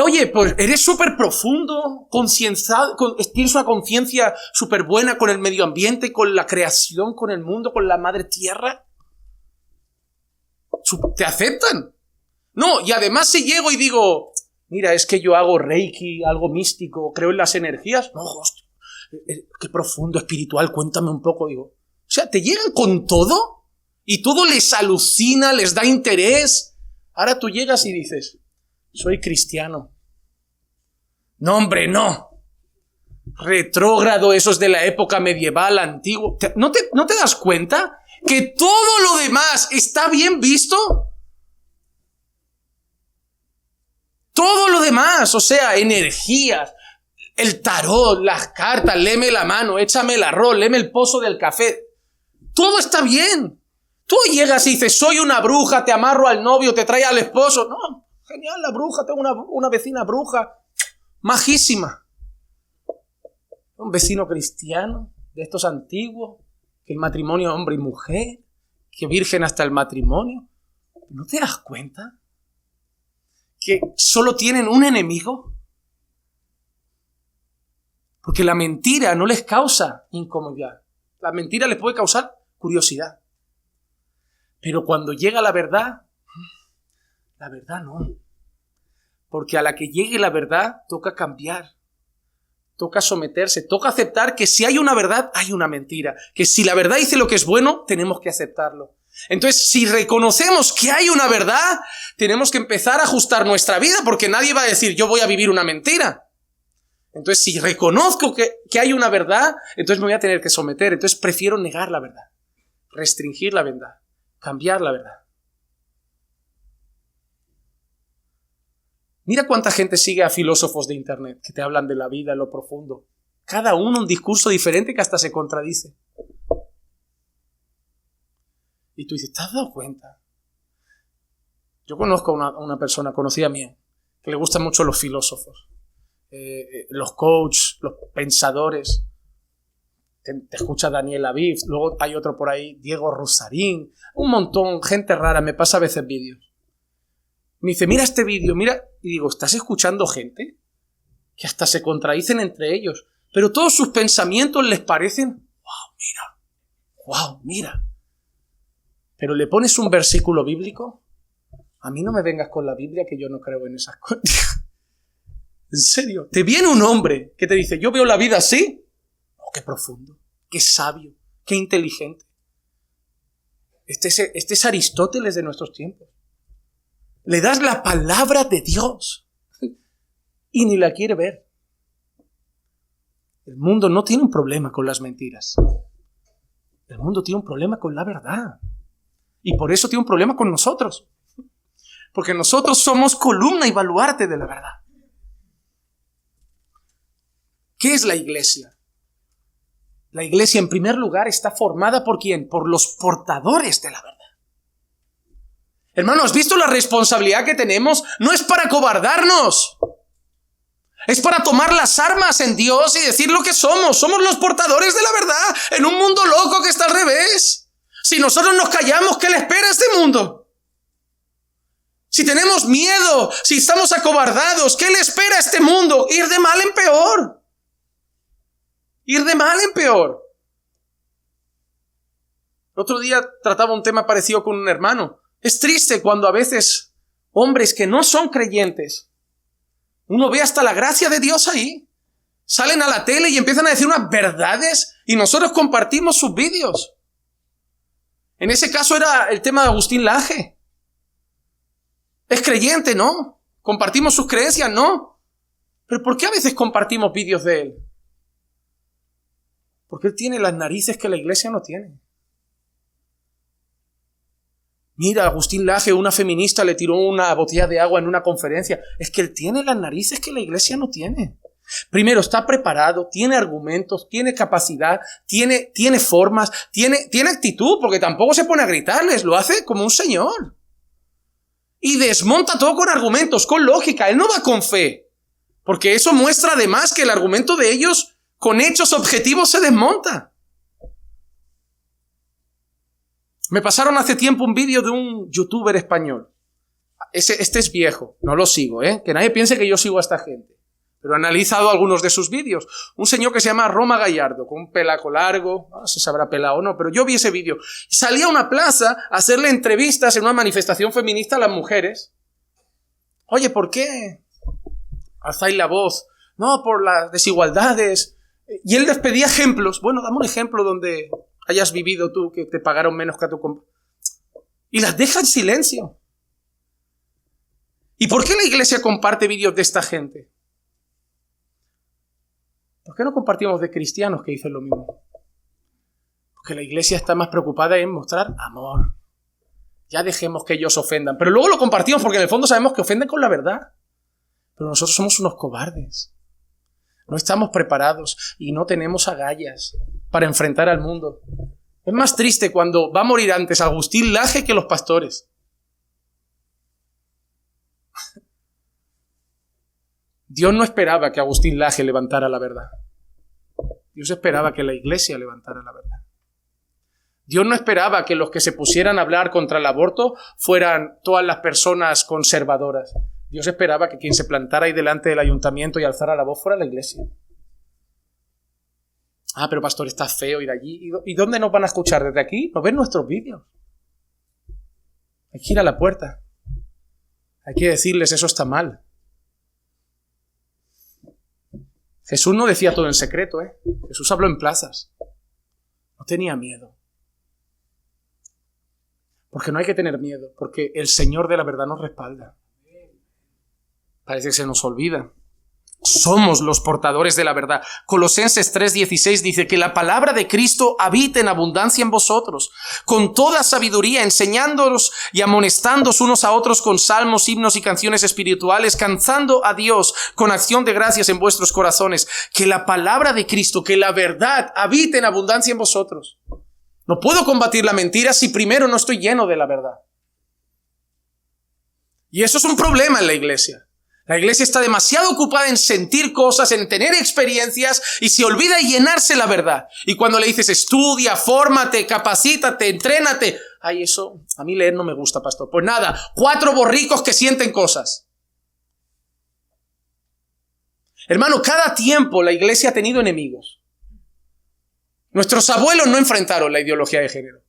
Oye, pues eres súper profundo, concienciado, tienes una conciencia súper buena con el medio ambiente, con la creación, con el mundo, con la madre tierra. ¿Te aceptan? No, y además si llego y digo, mira, es que yo hago reiki, algo místico, creo en las energías. No, hostia, qué profundo, espiritual, cuéntame un poco. Digo, o sea, ¿te llegan con todo? Y todo les alucina, les da interés. Ahora tú llegas y dices, soy cristiano. No, hombre, no. Retrógrado, esos de la época medieval, antiguo. ¿No te das cuenta que todo lo demás está bien visto? Todo lo demás, o sea, energías, el tarot, las cartas, léeme la mano, échame el arroz, léeme el pozo del café. Todo está bien. Tú llegas y dices, soy una bruja, te amarro al novio, te trae al esposo. No, genial la bruja, tengo una vecina bruja, majísima. Un vecino cristiano, de estos antiguos, que el matrimonio es hombre y mujer, que virgen hasta el matrimonio. ¿No te das cuenta que solo tienen un enemigo? Porque la mentira no les causa incomodidad. La mentira les puede causar curiosidad. Pero cuando llega la verdad no. Porque a la que llegue la verdad toca cambiar, toca someterse, toca aceptar que si hay una verdad, hay una mentira. Que si la verdad dice lo que es bueno, tenemos que aceptarlo. Entonces, si reconocemos que hay una verdad, tenemos que empezar a ajustar nuestra vida, porque nadie va a decir, yo voy a vivir una mentira. Entonces, si reconozco que hay una verdad, entonces me voy a tener que someter. Entonces, prefiero negar la verdad, restringir la verdad, cambiar la verdad. Mira cuánta gente sigue a filósofos de internet que te hablan de la vida en lo profundo. Cada uno un discurso diferente que hasta se contradice. Y tú dices, ¿te has dado cuenta? Yo conozco a una persona conocida mía que le gustan mucho los filósofos, los coaches, los pensadores. Te escucha Daniel Aviv, luego hay otro por ahí, Diego Rusarín, un montón, gente rara, me pasa a veces vídeos. Me dice, mira este vídeo, mira. Y digo, ¿estás escuchando gente? que hasta se contradicen entre ellos, pero todos sus pensamientos les parecen, wow, mira. Pero le pones un versículo bíblico, a mí no me vengas con la Biblia que yo no creo en esas cosas. En serio, te viene un hombre que te dice, yo veo la vida así. Oh, qué profundo, qué sabio, qué inteligente. Este es Aristóteles de nuestros tiempos. Le das la palabra de Dios y ni la quiere ver. El mundo no tiene un problema con las mentiras. El mundo tiene un problema con la verdad. Y por eso tiene un problema con nosotros. Porque nosotros somos columna y baluarte de la verdad. ¿Qué es la iglesia? La iglesia, en primer lugar, está formada ¿por quién? Por los portadores de la verdad. Hermano, ¿has visto la responsabilidad que tenemos? No es para acobardarnos. Es para tomar las armas en Dios y decir lo que somos. Somos los portadores de la verdad en un mundo loco que está al revés. Si nosotros nos callamos, ¿qué le espera a este mundo? Si tenemos miedo, si estamos acobardados, ¿qué le espera a este mundo? Ir de mal en peor. Ir de mal en peor. El otro día trataba un tema parecido con un hermano. Es triste cuando a veces hombres que no son creyentes, uno ve hasta la gracia de Dios ahí. Salen a la tele y empiezan a decir unas verdades y nosotros compartimos sus vídeos. En ese caso era el tema de Agustín Laje. Es creyente, ¿no? Compartimos sus creencias, ¿no? Pero ¿por qué a veces compartimos vídeos de él? Porque él tiene las narices que la iglesia no tiene. Mira, Agustín Laje, una feminista, le tiró una botella de agua en una conferencia. Es que él tiene las narices que la iglesia no tiene. Primero, está preparado, tiene argumentos, tiene capacidad, tiene formas, tiene actitud, porque tampoco se pone a gritarles, lo hace como un señor. Y desmonta todo con argumentos, con lógica. Él no va con fe, porque eso muestra además que el argumento de ellos con hechos objetivos se desmonta. Me pasaron hace tiempo un vídeo de un youtuber español. Este es viejo, no lo sigo, que nadie piense que yo sigo a esta gente. Pero he analizado algunos de sus vídeos. Un señor que se llama Roma Gallardo, con un pelaco largo, no sé si se habrá pelado o no, pero yo vi ese vídeo. Salía a una plaza a hacerle entrevistas en una manifestación feminista a las mujeres. Oye, ¿por qué alzáis la voz? No, por las desigualdades. Y él les pedía ejemplos. Bueno, dame un ejemplo donde hayas vivido tú, que te pagaron menos que a tu compañero. Y las deja en silencio. ¿Y por qué la iglesia comparte vídeos de esta gente? ¿Por qué no compartimos de cristianos que dicen lo mismo? Porque la iglesia está más preocupada en mostrar amor. Ya dejemos que ellos ofendan. Pero luego lo compartimos porque en el fondo sabemos que ofenden con la verdad. Pero nosotros somos unos cobardes. No estamos preparados y no tenemos agallas para enfrentar al mundo. Es más triste cuando va a morir antes Agustín Laje que los pastores. Dios no esperaba que Agustín Laje levantara la verdad. Dios esperaba que la iglesia levantara la verdad. Dios no esperaba que los que se pusieran a hablar contra el aborto fueran todas las personas conservadoras. Dios esperaba que quien se plantara ahí delante del ayuntamiento y alzara la voz fuera la iglesia. Ah, pero pastor, está feo ir allí. ¿Y dónde nos van a escuchar? ¿Desde aquí? ¿Nos ven nuestros vídeos? Hay que ir a la puerta. Hay que decirles, eso está mal. Jesús no decía todo en secreto, Jesús habló en plazas. No tenía miedo. Porque no hay que tener miedo, porque el Señor de la verdad nos respalda. Parece que se nos olvida. Somos los portadores de la verdad. Colosenses 3:16 dice que la palabra de Cristo habita en abundancia en vosotros, con toda sabiduría, enseñándonos y amonestándoos unos a otros con salmos, himnos y canciones espirituales, cantando a Dios con acción de gracias en vuestros corazones. Que la palabra de Cristo, que la verdad habita en abundancia en vosotros. No puedo combatir la mentira si primero no estoy lleno de la verdad. Y eso es un problema en la iglesia. La iglesia está demasiado ocupada en sentir cosas, en tener experiencias y se olvida de llenarse la verdad. Y cuando le dices estudia, fórmate, capacítate, entrénate. Ay, eso, a mí leer no me gusta, pastor. Pues nada, 4 borricos que sienten cosas. Hermano, cada tiempo la iglesia ha tenido enemigos. Nuestros abuelos no enfrentaron la ideología de género.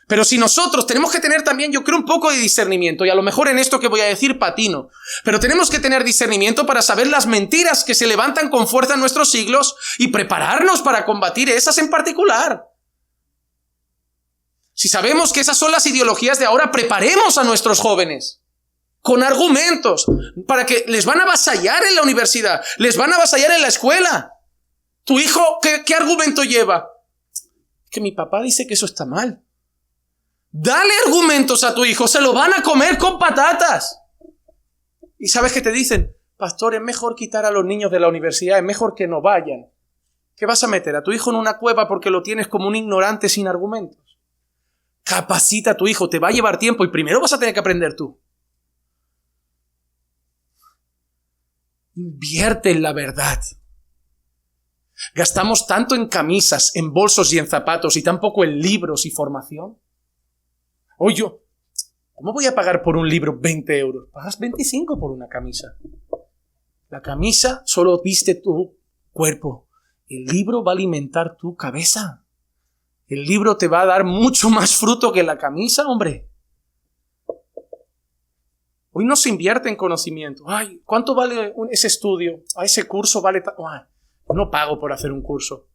Pero si nosotros tenemos que tener también, yo creo, un poco de discernimiento, y a lo mejor en esto que voy a decir patino, pero tenemos que tener discernimiento para saber las mentiras que se levantan con fuerza en nuestros siglos y prepararnos para combatir esas en particular. Si sabemos que esas son las ideologías de ahora, preparemos a nuestros jóvenes con argumentos para que les van a avasallar en la universidad, les van a avasallar en la escuela. ¿Tu hijo qué argumento lleva? Que mi papá dice que eso está mal. Dale argumentos a tu hijo, se lo van a comer con patatas. ¿Y sabes qué te dicen? Pastor, es mejor quitar a los niños de la universidad, es mejor que no vayan. ¿Qué vas a meter a tu hijo en una cueva porque lo tienes como un ignorante sin argumentos? Capacita a tu hijo, te va a llevar tiempo y primero vas a tener que aprender tú. Invierte en la verdad. Gastamos tanto en camisas, en bolsos y en zapatos y tan poco en libros y formación. Oye, ¿cómo voy a pagar por un libro 20 euros? Pagas 25 por una camisa. La camisa solo viste tu cuerpo. El libro va a alimentar tu cabeza. El libro te va a dar mucho más fruto que la camisa, hombre. Hoy no se invierte en conocimiento. Ay, ¿cuánto vale ese estudio? Ese curso vale... No pago por hacer un curso.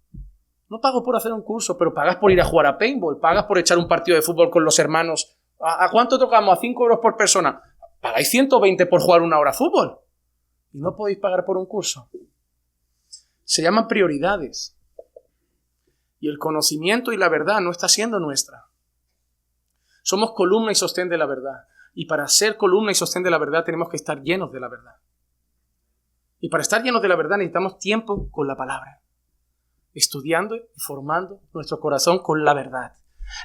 No pago por hacer un curso, pero pagas por ir a jugar a paintball, pagas por echar un partido de fútbol con los hermanos. ¿A cuánto tocamos? ¿A 5 euros por persona? Pagáis 120 por jugar una hora a fútbol. Y no podéis pagar por un curso. Se llaman prioridades. Y el conocimiento y la verdad no está siendo nuestra. Somos columna y sostén de la verdad. Y para ser columna y sostén de la verdad tenemos que estar llenos de la verdad. Y para estar llenos de la verdad necesitamos tiempo con la palabra. Estudiando y formando nuestro corazón con la verdad.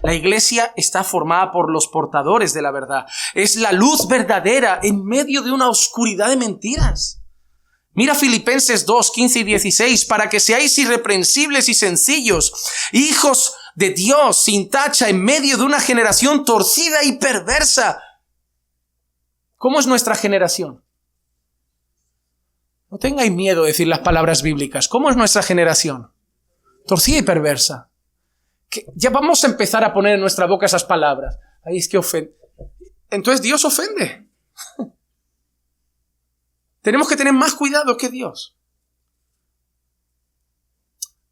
La iglesia está formada por los portadores de la verdad. Es la luz verdadera en medio de una oscuridad de mentiras. Mira Filipenses 2, 15 y 16, para que seáis irreprensibles y sencillos, hijos de Dios sin tacha en medio de una generación torcida y perversa. ¿Cómo es nuestra generación? No tengáis miedo de decir las palabras bíblicas. ¿Cómo es nuestra generación? Torcida y perversa. Que ya vamos a empezar a poner en nuestra boca esas palabras. Ahí es que ofende. Entonces Dios ofende. Tenemos que tener más cuidado que Dios.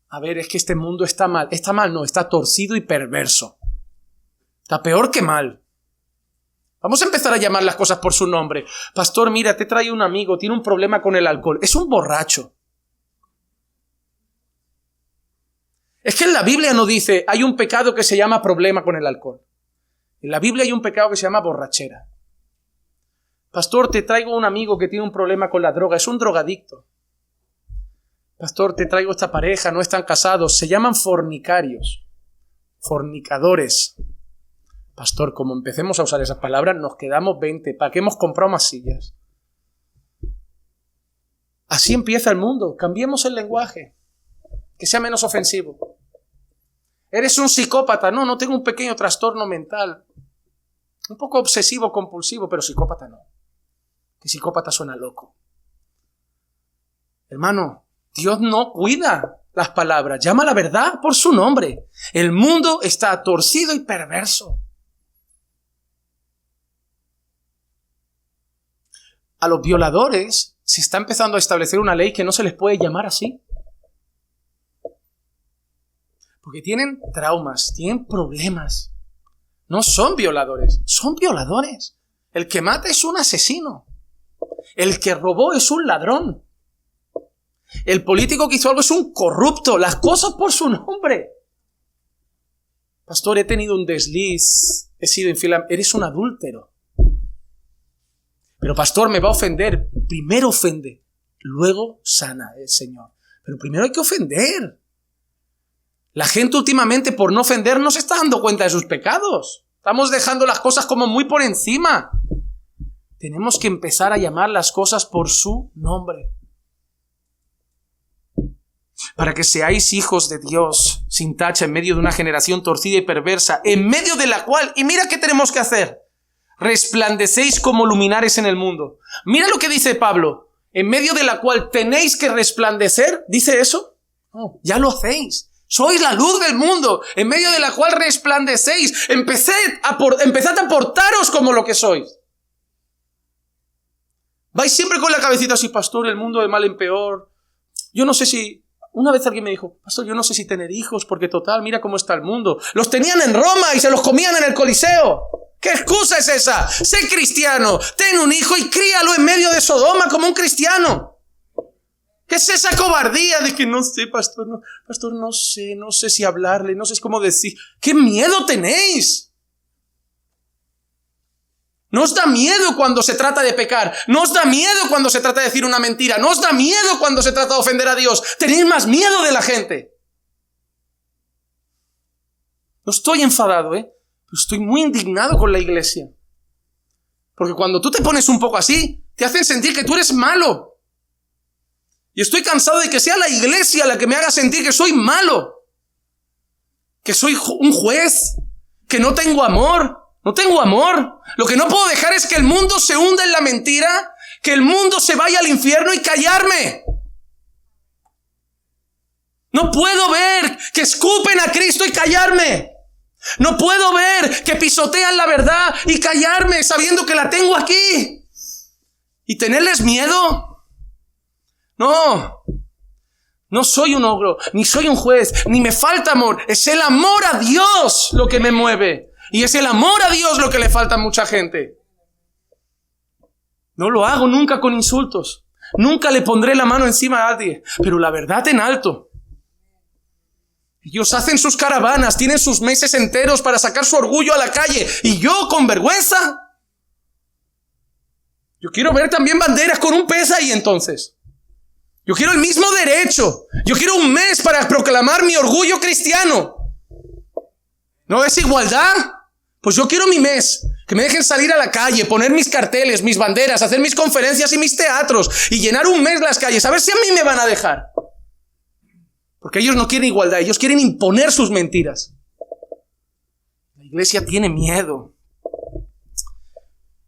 A ver, es que este mundo está mal. Está mal, no, está torcido y perverso. Está peor que mal. Vamos a empezar a llamar las cosas por su nombre. Pastor, mira, te trae un amigo, tiene un problema con el alcohol. Es un borracho. Es que en la Biblia no dice, hay un pecado que se llama problema con el alcohol. En la Biblia hay un pecado que se llama borrachera. Pastor, te traigo un amigo que tiene un problema con la droga. Es un drogadicto. Pastor, te traigo esta pareja, no están casados. Se llaman fornicarios. Fornicadores. Pastor, como empecemos a usar esas palabras, nos quedamos 20. ¿Para qué hemos comprado más sillas? Así empieza el mundo. Cambiemos el lenguaje. Que sea menos ofensivo. ¿Eres un psicópata? No, no tengo un pequeño trastorno mental. Un poco obsesivo, compulsivo, pero psicópata no. Que psicópata suena loco. Hermano, Dios no cuida las palabras. Llama la verdad por su nombre. El mundo está torcido y perverso. A los violadores se está empezando a establecer una ley que no se les puede llamar así. Porque tienen traumas, tienen problemas. No son violadores, son violadores. El que mata es un asesino. El que robó es un ladrón. El político que hizo algo es un corrupto. Las cosas por su nombre. Pastor, he tenido un desliz, he sido infiel. Eres un adúltero. Pero pastor, me va a ofender. Primero ofende, luego sana el Señor. Pero primero hay que ofender. La gente últimamente, por no ofender, no se está dando cuenta de sus pecados. Estamos dejando las cosas como muy por encima. Tenemos que empezar a llamar las cosas por su nombre. Para que seáis hijos de Dios, sin tacha, en medio de una generación torcida y perversa, en medio de la cual, y mira qué tenemos que hacer, resplandecéis como luminares en el mundo. Mira lo que dice Pablo. en medio de la cual tenéis que resplandecer, ¿dice eso? No, ya lo hacéis. Sois la luz del mundo, en medio de la cual resplandecéis. Empezad a portaros como lo que sois. Vais siempre con la cabecita así, pastor, el mundo de mal en peor. Yo no sé si... Una vez alguien me dijo, pastor, yo no sé si tener hijos, porque total, mira cómo está el mundo. Los tenían en Roma y se los comían en el Coliseo. ¿Qué excusa es esa? Sé cristiano, ten un hijo y críalo en medio de Sodoma como un cristiano. ¿Qué es esa cobardía de que no sé, pastor, no sé si hablarle, no sé cómo decir? ¿Qué miedo tenéis? ¿No os da miedo cuando se trata de pecar? ¿No os da miedo cuando se trata de decir una mentira? ¿No os da miedo cuando se trata de ofender a Dios? Tenéis más miedo de la gente. No estoy enfadado, pero estoy muy indignado con la iglesia. Porque cuando tú te pones un poco así, te hacen sentir que tú eres malo. Y estoy cansado de que sea la iglesia la que me haga sentir que soy malo. Que soy un juez. Que no tengo amor. No tengo amor. Lo que no puedo dejar es que el mundo se hunda en la mentira, que el mundo se vaya al infierno y callarme. No puedo ver que escupen a Cristo y callarme. No puedo ver que pisotean la verdad y callarme sabiendo que la tengo aquí. ¿Y tenerles miedo? No soy un ogro, ni soy un juez, ni me falta amor. Es el amor a Dios lo que me mueve. Y es el amor a Dios lo que le falta a mucha gente. No lo hago nunca con insultos. Nunca le pondré la mano encima a nadie. Pero la verdad en alto. Ellos hacen sus caravanas, tienen sus meses enteros para sacar su orgullo a la calle. Y yo con vergüenza. Yo quiero ver también banderas con un pez ahí entonces. Yo quiero el mismo derecho. Yo quiero un mes para proclamar mi orgullo cristiano. ¿No es igualdad? Pues yo quiero mi mes, que me dejen salir a la calle, poner mis carteles, mis banderas, hacer mis conferencias y mis teatros y llenar un mes las calles, a ver si a mí me van a dejar. Porque ellos no quieren igualdad, ellos quieren imponer sus mentiras. La iglesia tiene miedo.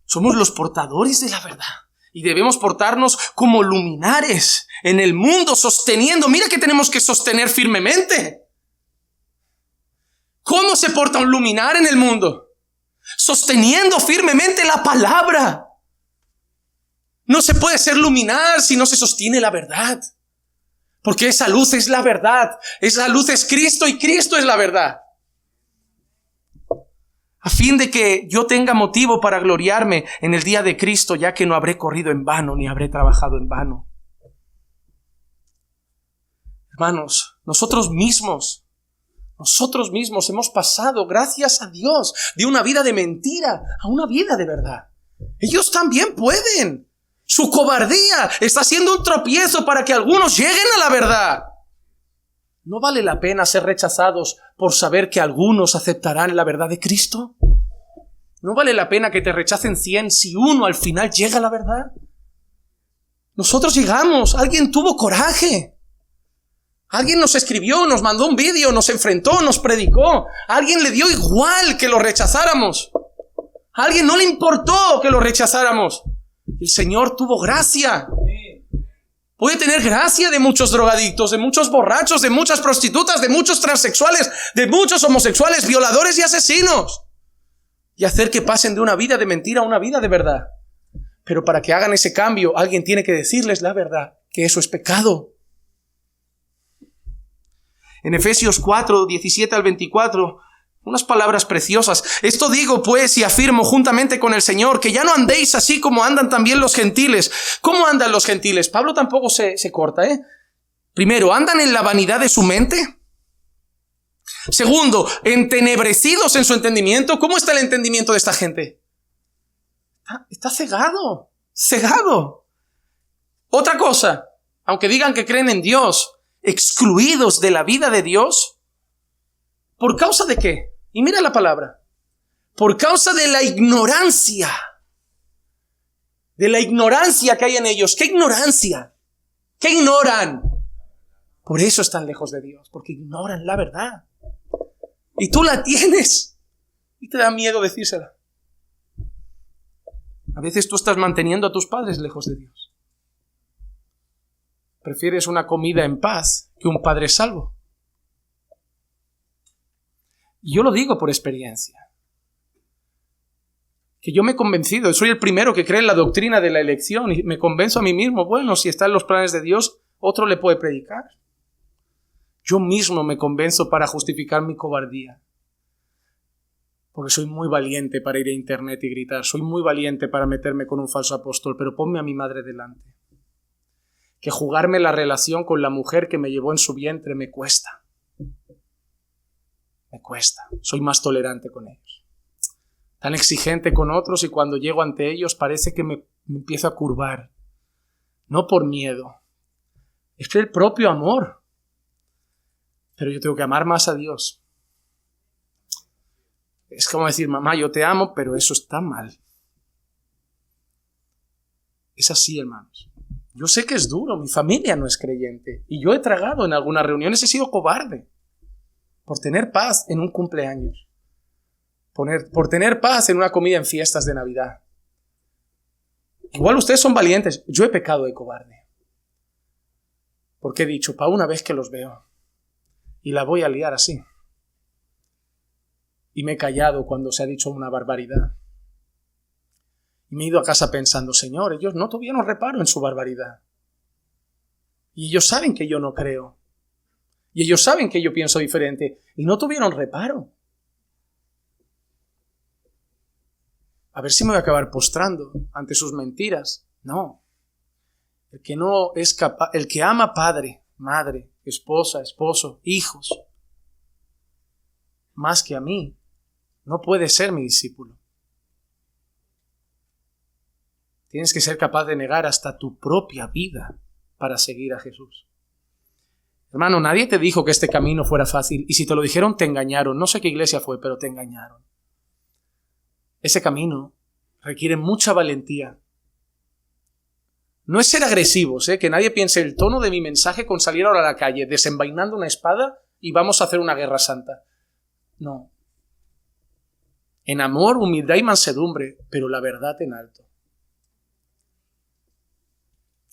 Somos los portadores de la verdad y debemos portarnos como luminares en el mundo, sosteniendo. Mira que tenemos que sostener firmemente. ¿Cómo se porta un luminar en el mundo? Sosteniendo firmemente la palabra. No se puede ser luminar si no se sostiene la verdad. Porque esa luz es la verdad. Esa luz es Cristo y Cristo es la verdad. A fin de que yo tenga motivo para gloriarme en el día de Cristo, ya que no habré corrido en vano ni habré trabajado en vano. Hermanos, nosotros mismos hemos pasado, gracias a Dios, de una vida de mentira a una vida de verdad. Ellos también pueden. Su cobardía está siendo un tropiezo para que algunos lleguen a la verdad. ¿No vale la pena ser rechazados por saber que algunos aceptarán la verdad de Cristo? ¿No vale la pena que te rechacen 100 si uno al final llega a la verdad? Nosotros llegamos, alguien tuvo coraje. Alguien nos escribió, nos mandó un vídeo, nos enfrentó, nos predicó. Alguien le dio igual que lo rechazáramos. A alguien no le importó que lo rechazáramos. El Señor tuvo gracia. Puede tener gracia de muchos drogadictos, de muchos borrachos, de muchas prostitutas, de muchos transexuales, de muchos homosexuales, violadores y asesinos. Y hacer que pasen de una vida de mentira a una vida de verdad. Pero para que hagan ese cambio, alguien tiene que decirles la verdad, que eso es pecado. En Efesios 4, 17 al 24, unas palabras preciosas. Esto digo pues y afirmo juntamente con el Señor, que ya no andéis así como andan también los gentiles. ¿Cómo andan los gentiles? Pablo tampoco se corta, Primero, ¿andan en la vanidad de su mente? Segundo, entenebrecidos en su entendimiento. ¿Cómo está el entendimiento de esta gente? Está cegado. Otra cosa, aunque digan que creen en Dios, excluidos de la vida de Dios. ¿Por causa de qué? Y mira la palabra. Por causa de la ignorancia. De la ignorancia que hay en ellos. ¿Qué ignorancia? ¿Qué ignoran? Por eso están lejos de Dios. Porque ignoran la verdad. Y tú la tienes. Y te da miedo decírsela. A veces tú estás manteniendo a tus padres lejos de Dios. Prefieres una comida en paz que un padre salvo. Y yo lo digo por experiencia. Que yo me he convencido, soy el primero que cree en la doctrina de la elección y me convenzo a mí mismo, bueno, si está en los planes de Dios, otro le puede predicar. Yo mismo me convenzo para justificar mi cobardía. Porque soy muy valiente para ir a internet y gritar, soy muy valiente para meterme con un falso apóstol, pero ponme a mi madre delante. Que jugarme la relación con la mujer que me llevó en su vientre me cuesta. Me cuesta. Soy más tolerante con ellos. Tan exigente con otros y cuando llego ante ellos parece que me empiezo a curvar. No por miedo. Es el propio amor. Pero yo tengo que amar más a Dios. Es como decir, mamá, yo te amo, pero eso está mal. Es así, hermanos. Yo sé que es duro, mi familia no es creyente. Y yo he tragado en algunas reuniones, he sido cobarde. Por tener paz en un cumpleaños. Por tener paz en una comida en fiestas de Navidad. Igual ustedes son valientes. Yo he pecado de cobarde. Porque he dicho, para una vez que los veo. Y la voy a liar así. Y me he callado cuando se ha dicho una barbaridad. Y me he ido a casa pensando, Señor, ellos no tuvieron reparo en su barbaridad. Y ellos saben que yo no creo. Y ellos saben que yo pienso diferente. Y no tuvieron reparo. A ver si me voy a acabar postrando ante sus mentiras. No. El que no es capaz, el que ama padre, madre, esposa, esposo, hijos, más que a mí, no puede ser mi discípulo. Tienes que ser capaz de negar hasta tu propia vida para seguir a Jesús. Hermano, nadie te dijo que este camino fuera fácil, y si te lo dijeron, te engañaron. No sé qué iglesia fue, pero te engañaron. Ese camino requiere mucha valentía. No es ser agresivos, que nadie piense el tono de mi mensaje con salir ahora a la calle, desenvainando una espada y vamos a hacer una guerra santa. No. En amor, humildad y mansedumbre, pero la verdad en alto.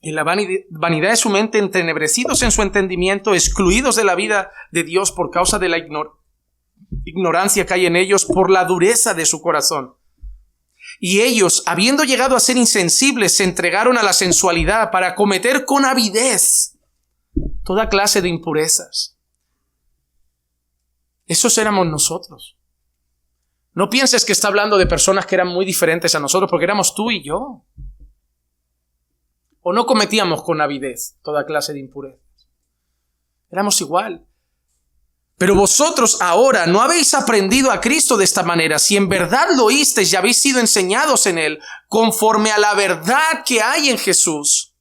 En la vanidad de su mente, entenebrecidos en su entendimiento, excluidos de la vida de Dios por causa de la ignorancia que hay en ellos, por la dureza de su corazón. Y ellos, habiendo llegado a ser insensibles, se entregaron a la sensualidad para cometer con avidez toda clase de impurezas. Esos éramos nosotros. No pienses que está hablando de personas que eran muy diferentes a nosotros, porque éramos tú y yo. O no cometíamos con avidez toda clase de impurezas. Éramos igual. Pero vosotros ahora no habéis aprendido a Cristo de esta manera, si en verdad lo oísteis y habéis sido enseñados en Él, conforme a la verdad que hay en Jesús.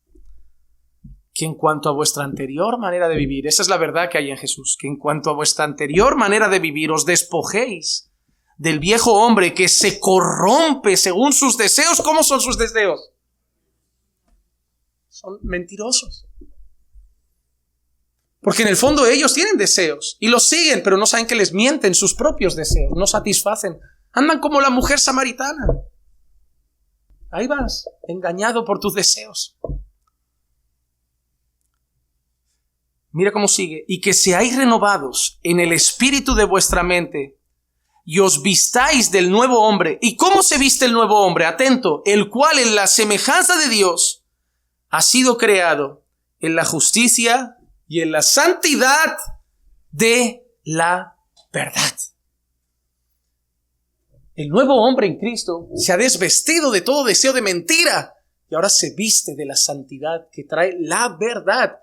Que en cuanto a vuestra anterior manera de vivir, esa es la verdad que hay en Jesús, que en cuanto a vuestra anterior manera de vivir os despojéis del viejo hombre que se corrompe según sus deseos. ¿Cómo son sus deseos? Son mentirosos. Porque en el fondo ellos tienen deseos y los siguen, pero no saben que les mienten sus propios deseos, no satisfacen. Andan como la mujer samaritana. Ahí vas, engañado por tus deseos. Mira cómo sigue. Y que seáis renovados en el espíritu de vuestra mente y os vistáis del nuevo hombre. ¿Y cómo se viste el nuevo hombre? Atento. El cual en la semejanza de Dios ha sido creado en la justicia y en la santidad de la verdad. El nuevo hombre en Cristo se ha desvestido de todo deseo de mentira y ahora se viste de la santidad que trae la verdad.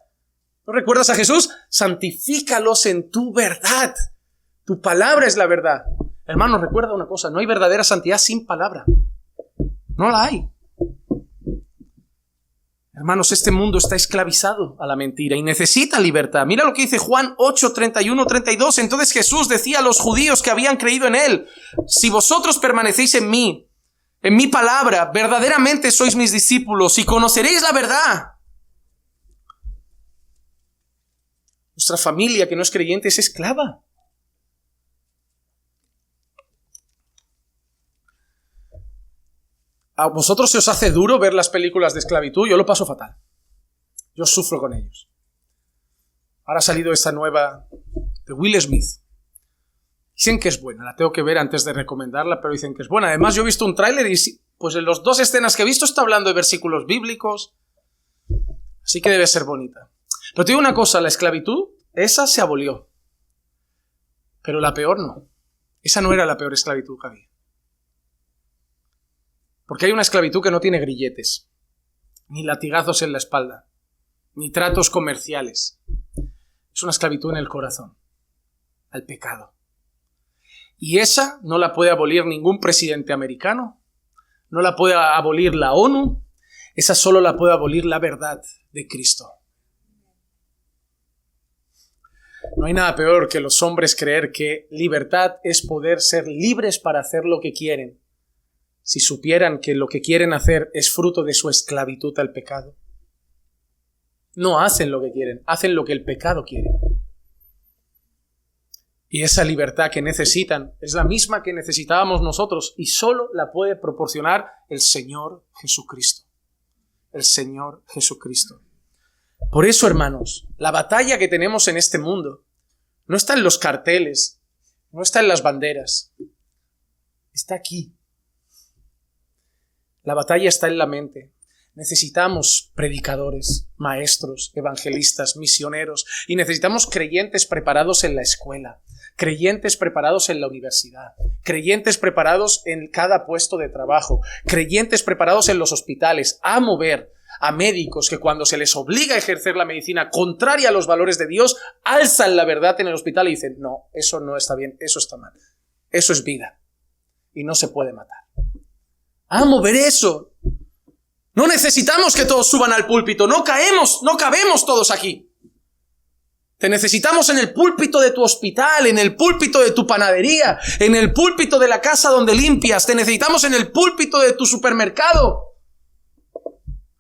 ¿No recuerdas a Jesús? Santifícalos en tu verdad. Tu palabra es la verdad. Hermano, recuerda una cosa, no hay verdadera santidad sin palabra. No la hay. Hermanos, este mundo está esclavizado a la mentira y necesita libertad. Mira lo que dice Juan 8, 31, 32. Entonces Jesús decía a los judíos que habían creído en Él: si vosotros permanecéis en mi palabra, verdaderamente sois mis discípulos y conoceréis la verdad. Nuestra familia que no es creyente es esclava. ¿A vosotros se os hace duro ver las películas de esclavitud? Yo lo paso fatal. Yo sufro con ellos. Ahora ha salido esta nueva de Will Smith. Dicen que es buena, la tengo que ver antes de recomendarla, pero dicen que es buena. Además, yo he visto un tráiler y pues en las 2 escenas que he visto está hablando de versículos bíblicos. Así que debe ser bonita. Pero te digo una cosa, la esclavitud, esa se abolió. Pero la peor no. Esa no era la peor esclavitud que había. Porque hay una esclavitud que no tiene grilletes, ni latigazos en la espalda, ni tratos comerciales. Es una esclavitud en el corazón, al pecado. Y esa no la puede abolir ningún presidente americano, no la puede abolir la ONU, esa solo la puede abolir la verdad de Cristo. No hay nada peor que los hombres creer que libertad es poder ser libres para hacer lo que quieren, si supieran que lo que quieren hacer es fruto de su esclavitud al pecado. No hacen lo que quieren, hacen lo que el pecado quiere. Y esa libertad que necesitan es la misma que necesitábamos nosotros y solo la puede proporcionar el Señor Jesucristo. El Señor Jesucristo. Por eso, hermanos, la batalla que tenemos en este mundo no está en los carteles, no está en las banderas, está aquí. La batalla está en la mente. Necesitamos predicadores, maestros, evangelistas, misioneros y necesitamos creyentes preparados en la escuela, creyentes preparados en la universidad, creyentes preparados en cada puesto de trabajo, creyentes preparados en los hospitales. Amo ver a médicos que cuando se les obliga a ejercer la medicina contraria a los valores de Dios, alzan la verdad en el hospital y dicen, no, eso no está bien, eso está mal, eso es vida y no se puede matar. Amo ver eso. No necesitamos que todos suban al púlpito, no cabemos todos aquí. Te necesitamos en el púlpito de tu hospital, en el púlpito de tu panadería, en el púlpito de la casa donde limpias, te necesitamos en el púlpito de tu supermercado.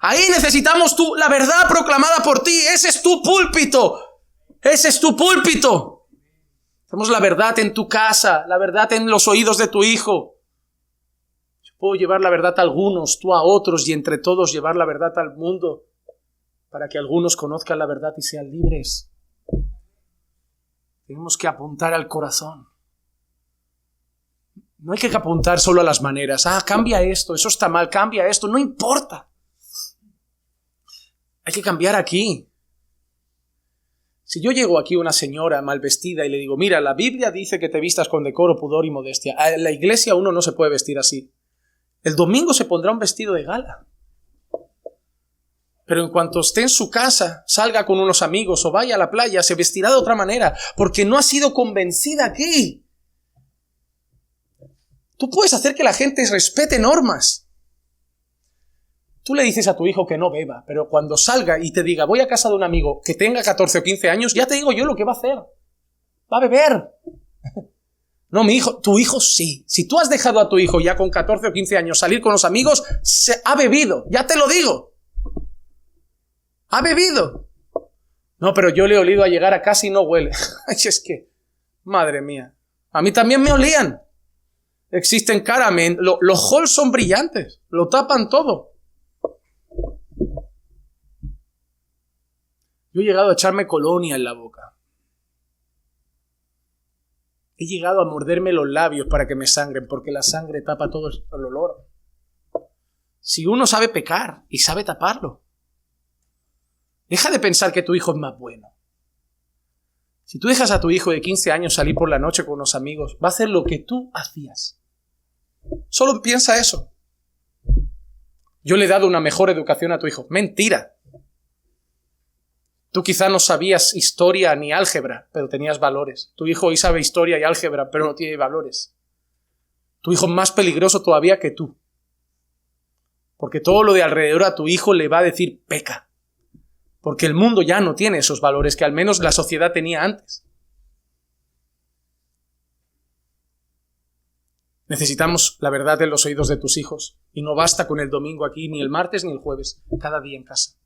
Ahí necesitamos la verdad proclamada por ti, ese es tu púlpito, ese es tu púlpito. Tenemos la verdad en tu casa, la verdad en los oídos de tu hijo. Puedo llevar la verdad a algunos, tú a otros y entre todos llevar la verdad al mundo para que algunos conozcan la verdad y sean libres. Tenemos que apuntar al corazón. No hay que apuntar solo a las maneras. Cambia esto, eso está mal, cambia esto, no importa. Hay que cambiar aquí. Si yo llego aquí a una señora mal vestida y le digo, mira, la Biblia dice que te vistas con decoro, pudor y modestia. En la iglesia uno no se puede vestir así. El domingo se pondrá un vestido de gala. Pero en cuanto esté en su casa, salga con unos amigos o vaya a la playa, se vestirá de otra manera, porque no ha sido convencida aquí. Tú puedes hacer que la gente respete normas. Tú le dices a tu hijo que no beba, pero cuando salga y te diga, voy a casa de un amigo que tenga 14 o 15 años, ya te digo yo lo que va a hacer. Va a beber. No, mi hijo, tu hijo sí. Si tú has dejado a tu hijo ya con 14 o 15 años salir con los amigos, ha bebido, ya te lo digo. Ha bebido. No, pero yo le he olido a llegar a casa y no huele. Ay, es que, madre mía, a mí también me olían. Existen caramel, los halls son brillantes, lo tapan todo. Yo he llegado a echarme colonia en la boca. He llegado a morderme los labios para que me sangren, porque la sangre tapa todo el olor. Si uno sabe pecar y sabe taparlo, deja de pensar que tu hijo es más bueno. Si tú dejas a tu hijo de 15 años salir por la noche con unos amigos, va a hacer lo que tú hacías. Solo piensa eso. Yo le he dado una mejor educación a tu hijo. Mentira. Tú quizá no sabías historia ni álgebra, pero tenías valores. Tu hijo hoy sabe historia y álgebra, pero no tiene valores. Tu hijo es más peligroso todavía que tú. Porque todo lo de alrededor a tu hijo le va a decir peca. Porque el mundo ya no tiene esos valores que al menos la sociedad tenía antes. Necesitamos la verdad en los oídos de tus hijos. Y no basta con el domingo aquí, ni el martes ni el jueves. Cada día en casa.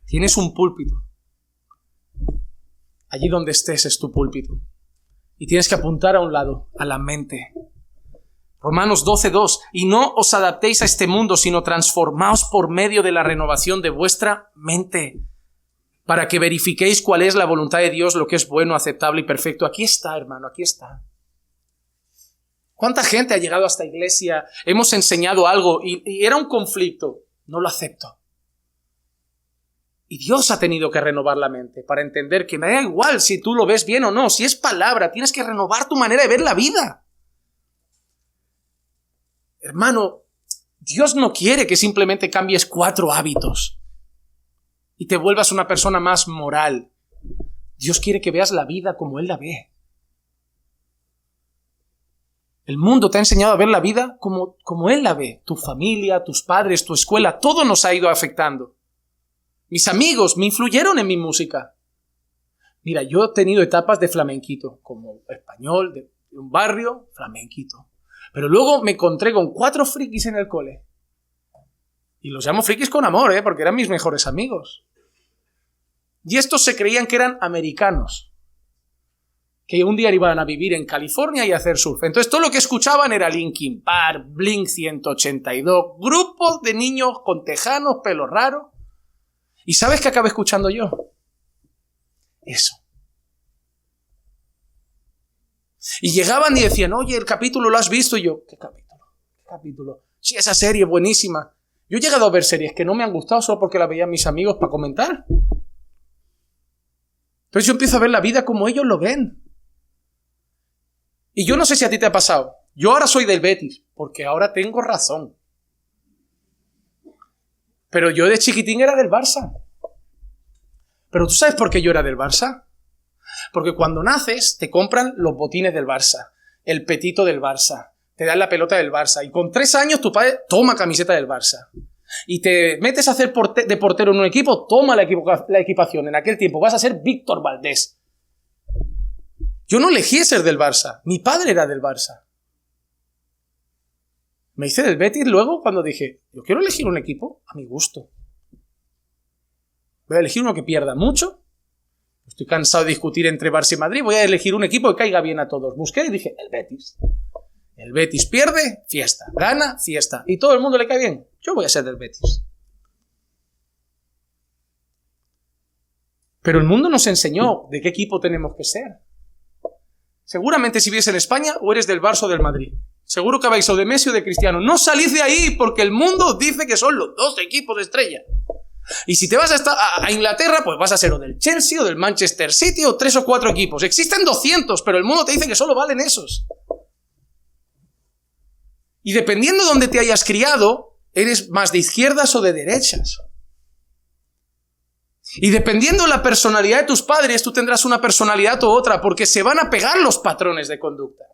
Tienes un púlpito. Allí donde estés es tu púlpito. Y tienes que apuntar a un lado, a la mente. Romanos 12:2. Y no os adaptéis a este mundo, sino transformaos por medio de la renovación de vuestra mente, para que verifiquéis cuál es la voluntad de Dios, lo que es bueno, aceptable y perfecto. Aquí está, hermano, aquí está. ¿Cuánta gente ha llegado a esta iglesia? Hemos enseñado algo y era un conflicto. No lo acepto. Y Dios ha tenido que renovar la mente para entender que me da igual si tú lo ves bien o no. Si es palabra, tienes que renovar tu manera de ver la vida. Hermano, Dios no quiere que simplemente cambies 4 hábitos y te vuelvas una persona más moral. Dios quiere que veas la vida como Él la ve. El mundo te ha enseñado a ver la vida como Él la ve. Tu familia, tus padres, tu escuela, todo nos ha ido afectando. Mis amigos me influyeron en mi música. Mira, yo he tenido etapas de flamenquito, como español, de un barrio, flamenquito. Pero luego me encontré con 4 frikis en el cole. Y los llamo frikis con amor, porque eran mis mejores amigos. Y estos se creían que eran americanos, que un día iban a vivir en California y a hacer surf. Entonces todo lo que escuchaban era Linkin Park, Blink 182, grupos de niños con tejanos, pelo raro. ¿Y sabes qué acabé escuchando yo? Eso. Y llegaban y decían, oye, el capítulo lo has visto. Y yo, ¿qué capítulo? ¿Qué capítulo? Sí, esa serie es buenísima. Yo he llegado a ver series que no me han gustado solo porque la veían mis amigos para comentar. Entonces yo empiezo a ver la vida como ellos lo ven. Y yo no sé si a ti te ha pasado. Yo ahora soy del Betis, porque ahora tengo razón. Pero yo de chiquitín era del Barça. Pero ¿tú sabes por qué yo era del Barça? Porque cuando naces te compran los botines del Barça, el petito del Barça, te dan la pelota del Barça y con 3 años tu padre toma camiseta del Barça. Y te metes a hacer de portero en un equipo, toma la equipación. En aquel tiempo vas a ser Víctor Valdés. Yo no elegí ser del Barça, mi padre era del Barça. Me hice del Betis luego cuando dije, yo quiero elegir un equipo a mi gusto. Voy a elegir uno que pierda mucho. Estoy cansado de discutir entre Barça y Madrid. Voy a elegir un equipo que caiga bien a todos. Busqué y dije, el Betis. El Betis pierde, fiesta. Gana, fiesta. Y todo el mundo le cae bien. Yo voy a ser del Betis. Pero el mundo nos enseñó de qué equipo tenemos que ser. Seguramente si vives en España, o eres del Barça o del Madrid. Seguro que vais o de Messi o de Cristiano. No salís de ahí porque el mundo dice que son los 2 equipos de estrella. Y si te vas a Inglaterra, pues vas a ser o del Chelsea o del Manchester City o 3 o 4 equipos. Existen 200, pero el mundo te dice que solo valen esos. Y dependiendo de dónde te hayas criado, eres más de izquierdas o de derechas. Y dependiendo de la personalidad de tus padres, tú tendrás una personalidad u otra, porque se van a pegar los patrones de conducta.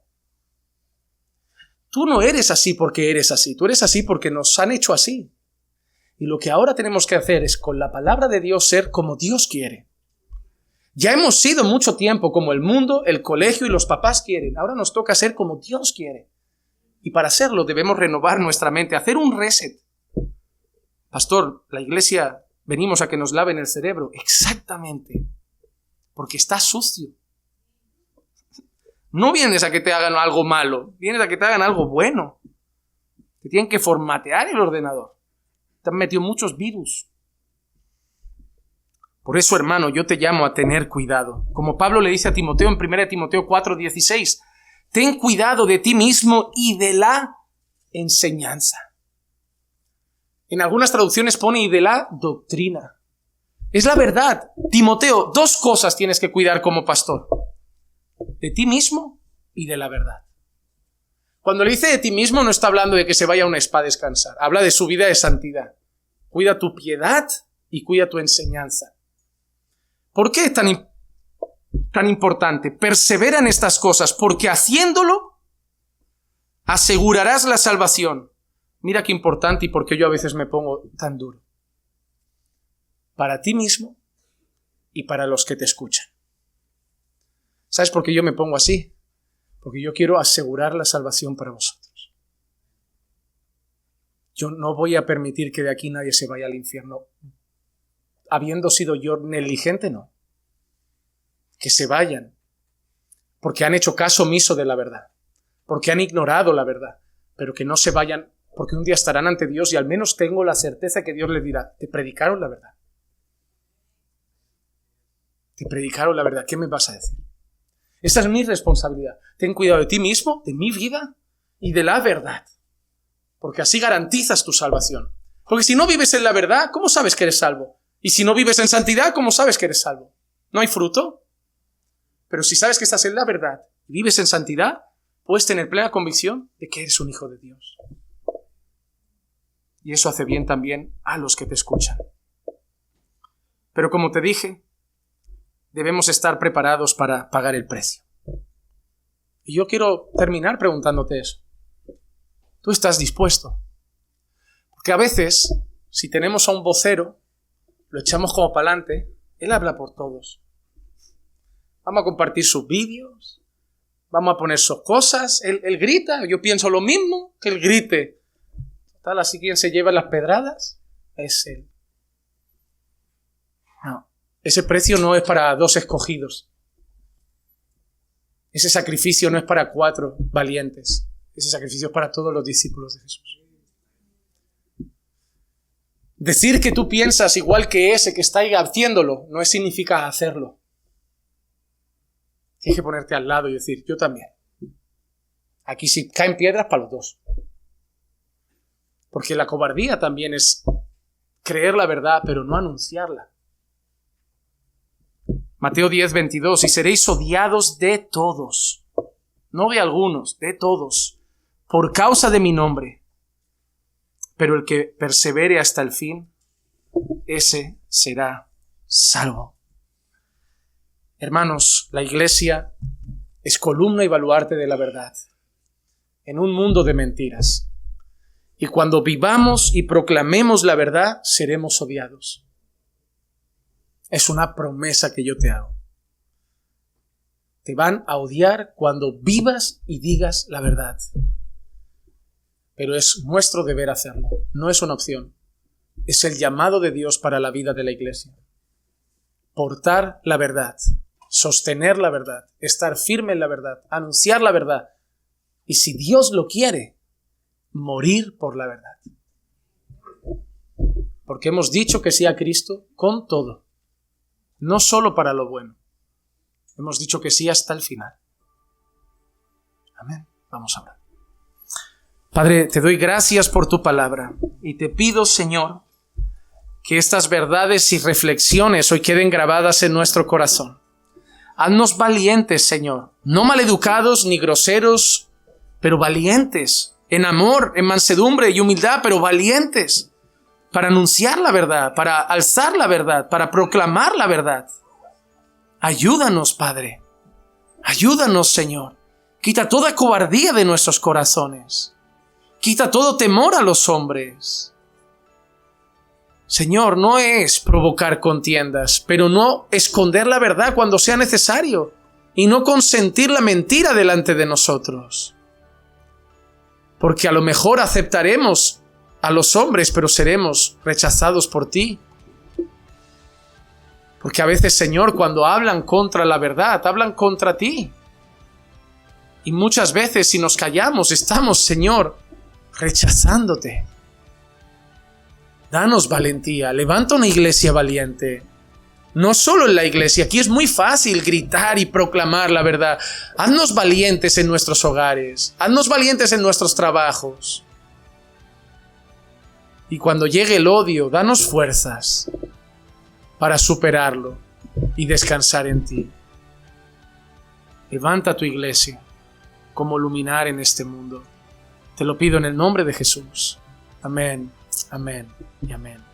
Tú no eres así porque eres así, tú eres así porque nos han hecho así. Y lo que ahora tenemos que hacer es, con la palabra de Dios, ser como Dios quiere. Ya hemos sido mucho tiempo como el mundo, el colegio y los papás quieren. Ahora nos toca ser como Dios quiere. Y para hacerlo debemos renovar nuestra mente, hacer un reset. Pastor, la iglesia, venimos a que nos laven el cerebro. Exactamente. Porque está sucio. No vienes a que te hagan algo malo, vienes a que te hagan algo bueno. Te tienen que formatear el ordenador. Te han metido muchos virus. Por eso, hermano, yo te llamo a tener cuidado. Como Pablo le dice a Timoteo en 1 Timoteo 4:16, ten cuidado de ti mismo y de la enseñanza. En algunas traducciones pone y de la doctrina. Es la verdad. Timoteo, 2 cosas tienes que cuidar como pastor. De ti mismo y de la verdad. Cuando le dice de ti mismo no está hablando de que se vaya a una spa a descansar. Habla de su vida de santidad. Cuida tu piedad y cuida tu enseñanza. ¿Por qué es tan importante? Persevera en estas cosas, porque haciéndolo asegurarás la salvación. Mira qué importante y por qué yo a veces me pongo tan duro. Para ti mismo y para los que te escuchan. ¿Sabes por qué yo me pongo así? Porque yo quiero asegurar la salvación para vosotros. Yo no voy a permitir que de aquí nadie se vaya al infierno. Habiendo sido yo negligente, no. Que se vayan. Porque han hecho caso omiso de la verdad. Porque han ignorado la verdad. pero que no se vayan, porque un día estarán ante Dios y al menos tengo la certeza que Dios les dirá, te predicaron la verdad. Te predicaron la verdad, ¿qué me vas a decir? Esa es mi responsabilidad. Ten cuidado de ti mismo, de mi vida y de la verdad, porque así garantizas tu salvación. Porque si no vives en la verdad, ¿cómo sabes que eres salvo? Y si no vives en santidad, ¿cómo sabes que eres salvo? ¿No hay fruto? Pero si sabes que estás en la verdad y vives en santidad, puedes tener plena convicción de que eres un hijo de Dios. Y eso hace bien también a los que te escuchan. Pero como te dije, debemos estar preparados para pagar el precio. Y yo quiero terminar preguntándote eso. ¿Tú estás dispuesto? Porque a veces, si tenemos a un vocero, lo echamos como para adelante, él habla por todos. Vamos a compartir sus vídeos, vamos a poner sus cosas, él grita, yo pienso lo mismo, que él grite. Total, así quien se lleva las pedradas es él. No, ese precio no es para 2 escogidos. Ese sacrificio no es para 4 valientes. Ese sacrificio es para todos los discípulos de Jesús. Decir que tú piensas igual que ese que está ahí haciéndolo no significa hacerlo. Tienes que ponerte al lado y decir, yo también. Aquí si caen piedras para los dos. Porque la cobardía también es creer la verdad, pero no anunciarla. Mateo 10:22, y seréis odiados de todos, no de algunos, de todos, por causa de mi nombre. Pero el que persevere hasta el fin, ese será salvo. Hermanos, la iglesia es columna y baluarte de la verdad en un mundo de mentiras. Y cuando vivamos y proclamemos la verdad, seremos odiados. Es una promesa que yo te hago. Te van a odiar cuando vivas y digas la verdad. Pero es nuestro deber hacerlo. No es una opción. Es el llamado de Dios para la vida de la iglesia. Portar la verdad, sostener la verdad, estar firme en la verdad, anunciar la verdad. Y si Dios lo quiere, morir por la verdad. Porque hemos dicho que sí a Cristo con todo. No solo para lo bueno. Hemos dicho que sí hasta el final. Amén. Vamos a orar. Padre, te doy gracias por tu palabra y te pido, Señor, que estas verdades y reflexiones hoy queden grabadas en nuestro corazón. Haznos valientes, Señor, no maleducados ni groseros, pero valientes, en amor, en mansedumbre y humildad, pero valientes, para anunciar la verdad, para alzar la verdad, para proclamar la verdad. Ayúdanos, Padre. Ayúdanos, Señor. Quita toda cobardía de nuestros corazones. Quita todo temor a los hombres. Señor, no es provocar contiendas, pero no esconder la verdad cuando sea necesario y no consentir la mentira delante de nosotros. Porque a lo mejor aceptaremos a los hombres, pero seremos rechazados por ti. Porque a veces, Señor, cuando hablan contra la verdad, hablan contra ti. Y muchas veces, si nos callamos, estamos, Señor, rechazándote. Danos valentía, levanta una iglesia valiente. No solo en la iglesia, aquí es muy fácil gritar y proclamar la verdad. Haznos valientes en nuestros hogares, haznos valientes en nuestros trabajos. Y cuando llegue el odio, danos fuerzas para superarlo y descansar en ti. Levanta tu iglesia como luminar en este mundo. Te lo pido en el nombre de Jesús. Amén, amén y amén.